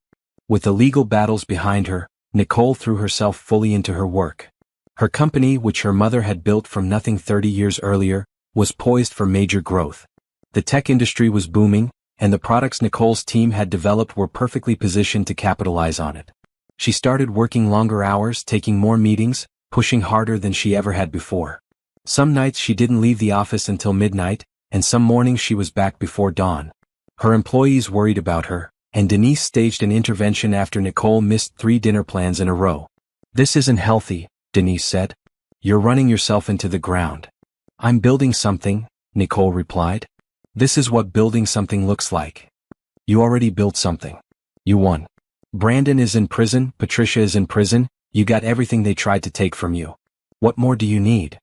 With the legal battles behind her, Nicole threw herself fully into her work. Her company, which her mother had built from nothing 30 years earlier, was poised for major growth. The tech industry was booming, and the products Nicole's team had developed were perfectly positioned to capitalize on it. She started working longer hours, taking more meetings, pushing harder than she ever had before. Some nights she didn't leave the office until midnight, and some mornings she was back before dawn. Her employees worried about her, and Denise staged an intervention after Nicole missed 3 dinner plans in a row. "This isn't healthy," Denise said. "You're running yourself into the ground." "I'm building something," Nicole replied. "This is what building something looks like." "You already built something. You won. Brandon is in prison, Patricia is in prison, you got everything they tried to take from you. What more do you need?"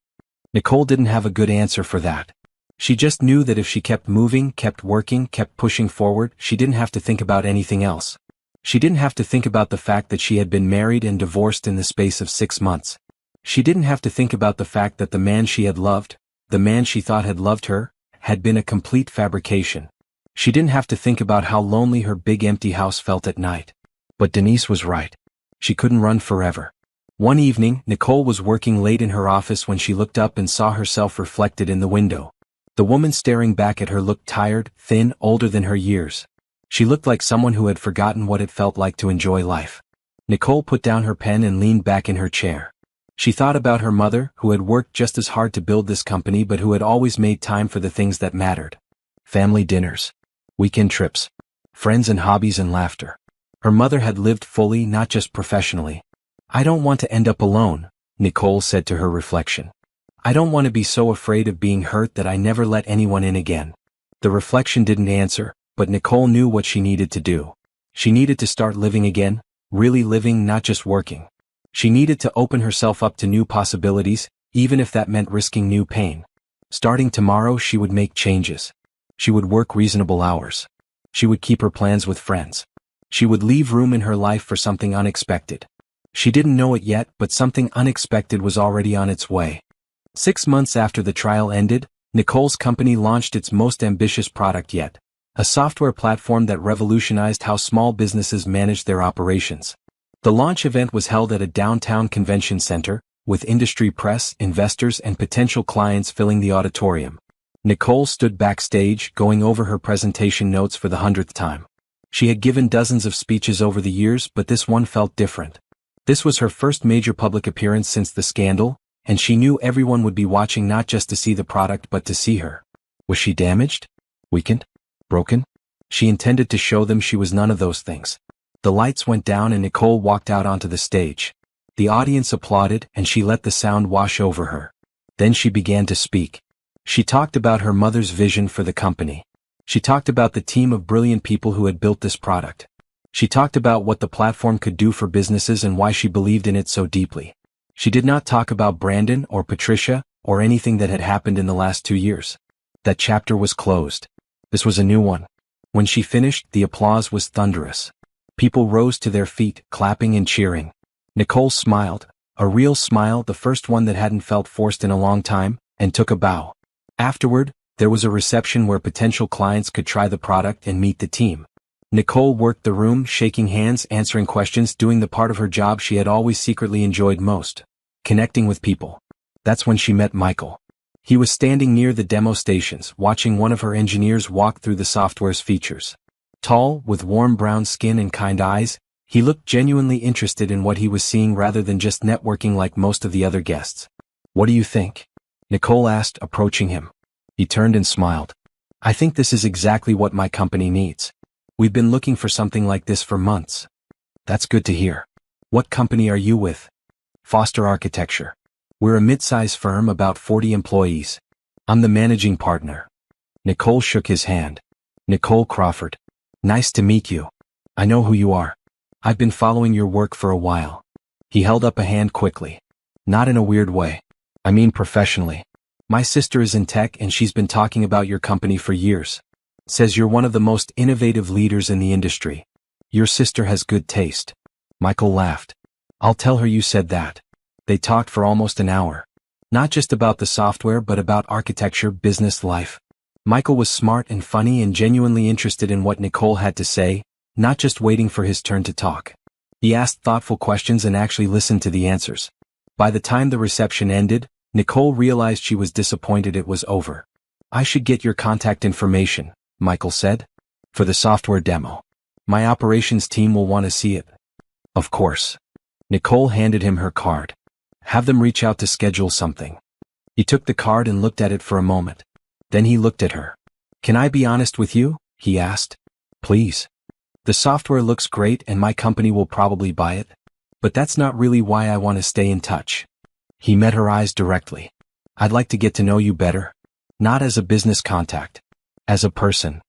Nicole didn't have a good answer for that. She just knew that if she kept moving, kept working, kept pushing forward, she didn't have to think about anything else. She didn't have to think about the fact that she had been married and divorced in the space of 6 months. She didn't have to think about the fact that the man she had loved, the man she thought had loved her, had been a complete fabrication. She didn't have to think about how lonely her big empty house felt at night. But Denise was right. She couldn't run forever. One evening, Nicole was working late in her office when she looked up and saw herself reflected in the window. The woman staring back at her looked tired, thin, older than her years. She looked like someone who had forgotten what it felt like to enjoy life. Nicole put down her pen and leaned back in her chair. She thought about her mother, who had worked just as hard to build this company but who had always made time for the things that mattered. Family dinners. Weekend trips. Friends and hobbies and laughter. Her mother had lived fully, not just professionally. "I don't want to end up alone," Nicole said to her reflection. "I don't want to be so afraid of being hurt that I never let anyone in again." The reflection didn't answer, but Nicole knew what she needed to do. She needed to start living again, really living, not just working. She needed to open herself up to new possibilities, even if that meant risking new pain. Starting tomorrow, she would make changes. She would work reasonable hours. She would keep her plans with friends. She would leave room in her life for something unexpected. She didn't know it yet, but something unexpected was already on its way. 6 months after the trial ended, Nicole's company launched its most ambitious product yet, a software platform that revolutionized how small businesses managed their operations. The launch event was held at a downtown convention center, with industry press, investors, and potential clients filling the auditorium. Nicole stood backstage, going over her presentation notes for the 100th time. She had given dozens of speeches over the years, but this one felt different. This was her first major public appearance since the scandal, and she knew everyone would be watching not just to see the product but to see her. Was she damaged? Weakened? Broken? She intended to show them she was none of those things. The lights went down and Nicole walked out onto the stage. The audience applauded and she let the sound wash over her. Then she began to speak. She talked about her mother's vision for the company. She talked about the team of brilliant people who had built this product. She talked about what the platform could do for businesses and why she believed in it so deeply. She did not talk about Brandon or Patricia or anything that had happened in the last 2 years. That chapter was closed. This was a new one. When she finished, the applause was thunderous. People rose to their feet, clapping and cheering. Nicole smiled, a real smile, the first one that hadn't felt forced in a long time, and took a bow. Afterward, there was a reception where potential clients could try the product and meet the team. Nicole worked the room, shaking hands, answering questions, doing the part of her job she had always secretly enjoyed most: connecting with people. That's when she met Michael. He was standing near the demo stations, watching one of her engineers walk through the software's features. Tall, with warm brown skin and kind eyes, he looked genuinely interested in what he was seeing rather than just networking like most of the other guests. "What do you think?" Nicole asked, approaching him. He turned and smiled. "I think this is exactly what my company needs. We've been looking for something like this for months." "That's good to hear. What company are you with?" "Foster Architecture. We're a mid-size firm, about 40 employees. I'm the managing partner." Nicole shook his hand. "Nicole Crawford. Nice to meet you. I know who you are. I've been following your work for a while." He held up a hand quickly. "Not in a weird way. I mean professionally. My sister is in tech and she's been talking about your company for years. Says you're one of the most innovative leaders in the industry. Your sister has good taste." Michael laughed. "I'll tell her you said that." They talked for almost an hour. Not just about the software but about architecture, business, life. Michael was smart and funny and genuinely interested in what Nicole had to say, not just waiting for his turn to talk. He asked thoughtful questions and actually listened to the answers. By the time the reception ended, Nicole realized she was disappointed it was over. "I should get your contact information," Michael said. "For the software demo. My operations team will want to see it." "Of course." Nicole handed him her card. "Have them reach out to schedule something." He took the card and looked at it for a moment. Then he looked at her. "Can I be honest with you?" he asked. "Please." "The software looks great and my company will probably buy it. But that's not really why I want to stay in touch." He met her eyes directly. "I'd like to get to know you better. Not as a business contact. As a person."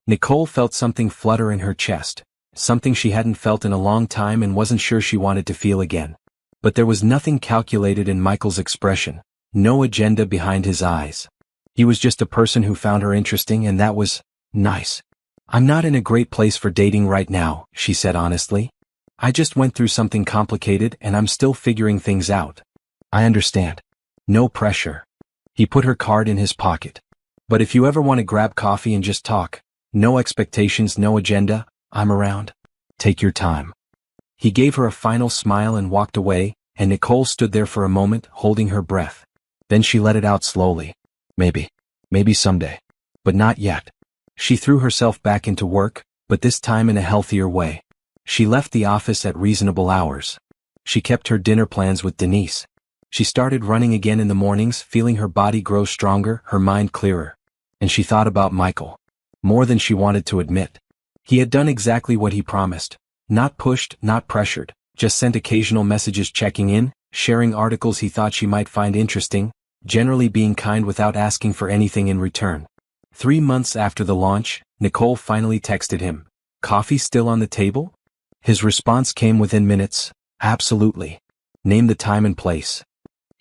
Nicole felt something flutter in her chest, something she hadn't felt in a long time and wasn't sure she wanted to feel again. But there was nothing calculated in Michael's expression, no agenda behind his eyes. He was just a person who found her interesting, and that was nice. "I'm not in a great place for dating right now," she said honestly. "I just went through something complicated and I'm still figuring things out." "I understand. No pressure." He put her card in his pocket. "But if you ever want to grab coffee and just talk, no expectations, no agenda, I'm around. Take your time." He gave her a final smile and walked away, and Nicole stood there for a moment, holding her breath. Then she let it out slowly. Maybe someday. But not yet. She threw herself back into work, but this time in a healthier way. She left the office at reasonable hours. She kept her dinner plans with Denise. She started running again in the mornings, feeling her body grow stronger, her mind clearer. And she thought about Michael. More than she wanted to admit. He had done exactly what he promised. Not pushed, not pressured, just sent occasional messages checking in, sharing articles he thought she might find interesting, generally being kind without asking for anything in return. 3 months after the launch, Nicole finally texted him, "Coffee still on the table?" His response came within minutes, "Absolutely. Name the time and place."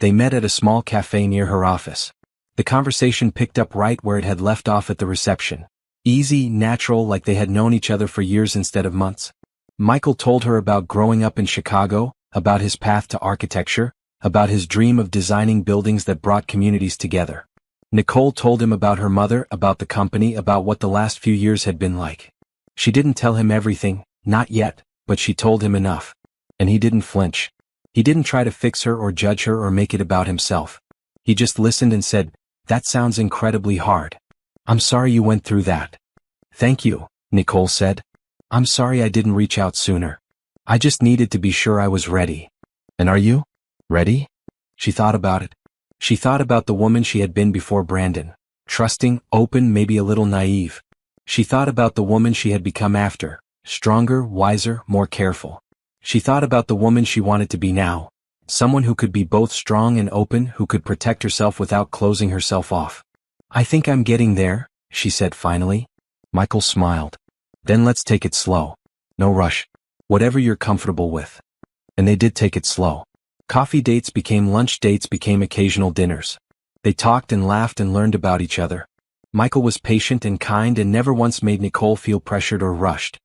They met at a small cafe near her office. The conversation picked up right where it had left off at the reception. Easy, natural, like they had known each other for years instead of months. Michael told her about growing up in Chicago, about his path to architecture, about his dream of designing buildings that brought communities together. Nicole told him about her mother, about the company, about what the last few years had been like. She didn't tell him everything, not yet, but she told him enough. And he didn't flinch. He didn't try to fix her or judge her or make it about himself. He just listened and said, "That sounds incredibly hard. I'm sorry you went through that." "Thank you," Nicole said. "I'm sorry I didn't reach out sooner. I just needed to be sure I was ready." "And are you? Ready?" She thought about it. She thought about the woman she had been before Brandon. Trusting, open, maybe a little naive. She thought about the woman she had become after. Stronger, wiser, more careful. She thought about the woman she wanted to be now. Someone who could be both strong and open, who could protect herself without closing herself off. "I think I'm getting there," she said finally. Michael smiled. "Then let's take it slow. No rush. Whatever you're comfortable with." And they did take it slow. Coffee dates became lunch dates, became occasional dinners. They talked and laughed and learned about each other. Michael was patient and kind and never once made Nicole feel pressured or rushed.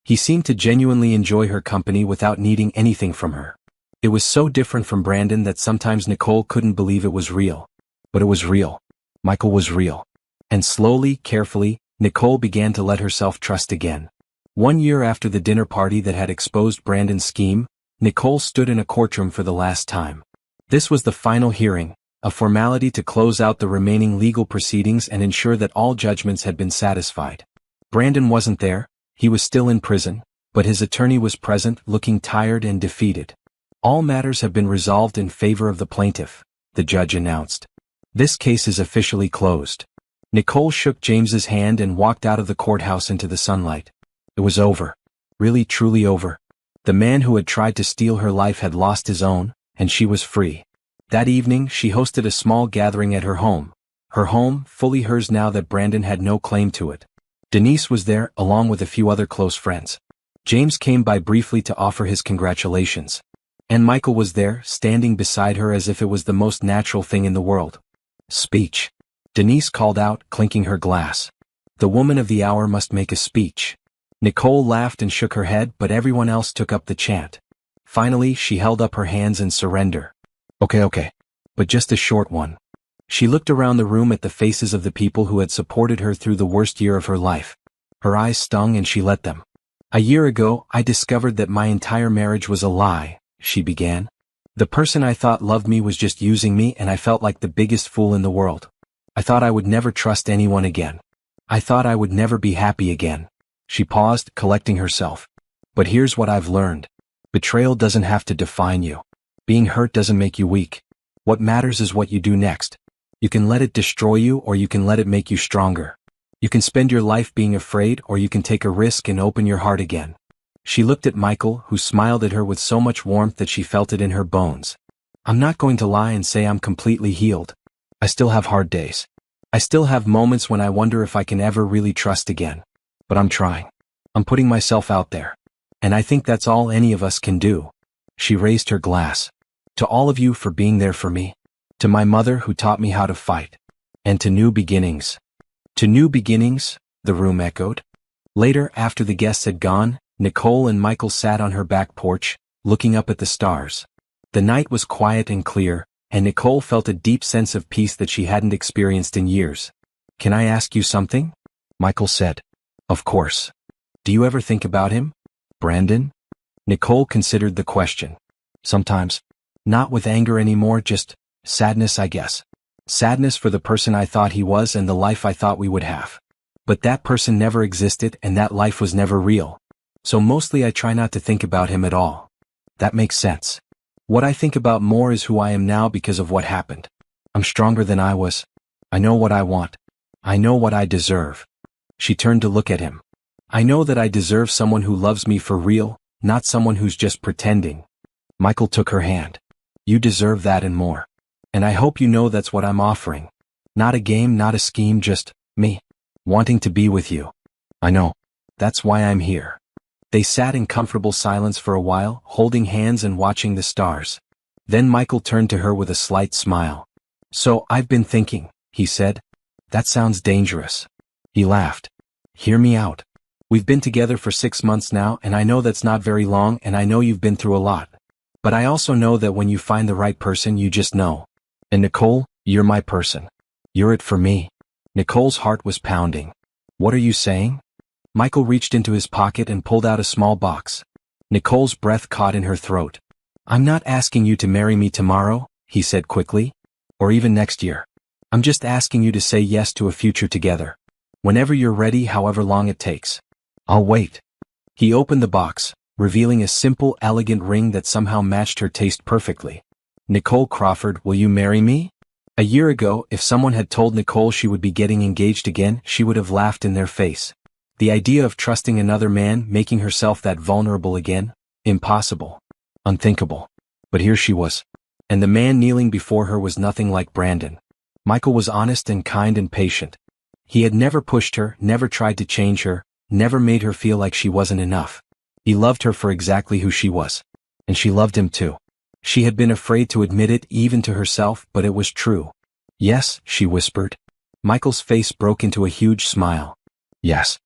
He seemed to genuinely enjoy her company without needing anything from her. It was so different from Brandon that sometimes Nicole couldn't believe it was real. But it was real. Michael was real. And slowly, carefully, Nicole began to let herself trust again. 1 year after the dinner party that had exposed Brandon's scheme, Nicole stood in a courtroom for the last time. This was the final hearing, a formality to close out the remaining legal proceedings and ensure that all judgments had been satisfied. Brandon wasn't there, he was still in prison, but his attorney was present, looking tired and defeated. All matters have been resolved in favor of the plaintiff, the judge announced. This case is officially closed. Nicole shook James's hand and walked out of the courthouse into the sunlight. It was over. Really truly over. The man who had tried to steal her life had lost his own, and she was free. That evening she hosted a small gathering at her home. Her home, fully hers now that Brandon had no claim to it. Denise was there, along with a few other close friends. James came by briefly to offer his congratulations. And Michael was there, standing beside her as if it was the most natural thing in the world. Speech. Denise called out, clinking her glass. The woman of the hour must make a speech. Nicole laughed and shook her head, but everyone else took up the chant. Finally, she held up her hands in surrender. Okay. But just a short one. She looked around the room at the faces of the people who had supported her through the worst year of her life. Her eyes stung and she let them. A year ago, I discovered that my entire marriage was a lie, she began. The person I thought loved me was just using me and I felt like the biggest fool in the world. I thought I would never trust anyone again. I thought I would never be happy again. She paused, collecting herself. But here's what I've learned. Betrayal doesn't have to define you. Being hurt doesn't make you weak. What matters is what you do next. You can let it destroy you or you can let it make you stronger. You can spend your life being afraid or you can take a risk and open your heart again. She looked at Michael, who smiled at her with so much warmth that she felt it in her bones. I'm not going to lie and say I'm completely healed. I still have hard days. I still have moments when I wonder if I can ever really trust again. But I'm trying. I'm putting myself out there. And I think that's all any of us can do. She raised her glass. To all of you for being there for me. To my mother who taught me how to fight. And to new beginnings. To new beginnings, the room echoed. Later, after the guests had gone, Nicole and Michael sat on her back porch, looking up at the stars. The night was quiet and clear, and Nicole felt a deep sense of peace that she hadn't experienced in years. Can I ask you something? Michael said. Of course. Do you ever think about him? Brandon? Nicole considered the question. Sometimes. Not with anger anymore, just sadness, I guess. Sadness for the person I thought he was and the life I thought we would have. But that person never existed and that life was never real. So mostly I try not to think about him at all. That makes sense. What I think about more is who I am now because of what happened. I'm stronger than I was. I know what I want. I know what I deserve. She turned to look at him. I know that I deserve someone who loves me for real, not someone who's just pretending. Michael took her hand. You deserve that and more. And I hope you know that's what I'm offering. Not a game, not a scheme, just me. Wanting to be with you. I know. That's why I'm here. They sat in comfortable silence for a while, holding hands and watching the stars. Then Michael turned to her with a slight smile. So, I've been thinking, he said. That sounds dangerous. He laughed. Hear me out. We've been together for 6 months now and I know that's not very long and I know you've been through a lot. But I also know that when you find the right person you just know. And Nicole, you're my person. You're it for me. Nicole's heart was pounding. What are you saying? Michael reached into his pocket and pulled out a small box. Nicole's breath caught in her throat. I'm not asking you to marry me tomorrow, he said quickly. Or even next year. I'm just asking you to say yes to a future together. Whenever you're ready, however long it takes. I'll wait. He opened the box, revealing a simple, elegant ring that somehow matched her taste perfectly. Nicole Crawford, will you marry me? A year ago, if someone had told Nicole she would be getting engaged again, she would have laughed in their face. The idea of trusting another man, making herself that vulnerable again? Impossible. Unthinkable. But here she was. And the man kneeling before her was nothing like Brandon. Michael was honest and kind and patient. He had never pushed her, never tried to change her, never made her feel like she wasn't enough. He loved her for exactly who she was. And she loved him too. She had been afraid to admit it even to herself, but it was true. Yes, she whispered. Michael's face broke into a huge smile. Yes.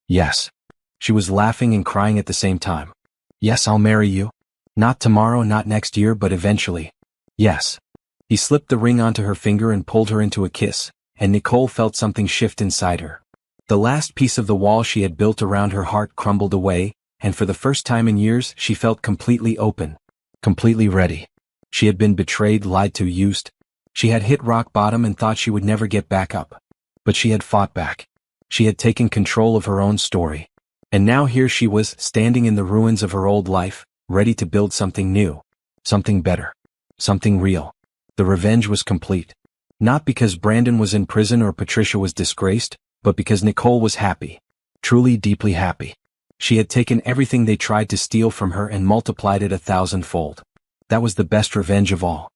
Yes. She was laughing and crying at the same time. Yes, I'll marry you. Not tomorrow, not next year, but eventually. Yes. He slipped the ring onto her finger and pulled her into a kiss, and Nicole felt something shift inside her. The last piece of the wall she had built around her heart crumbled away, and for the first time in years she felt completely open. Completely ready. She had been betrayed, lied to, used. She had hit rock bottom and thought she would never get back up. But she had fought back. She had taken control of her own story. And now here she was, standing in the ruins of her old life, ready to build something new. Something better. Something real. The revenge was complete. Not because Brandon was in prison or Patricia was disgraced, but because Nicole was happy. Truly, deeply happy. She had taken everything they tried to steal from her and multiplied it 1,000-fold. That was the best revenge of all.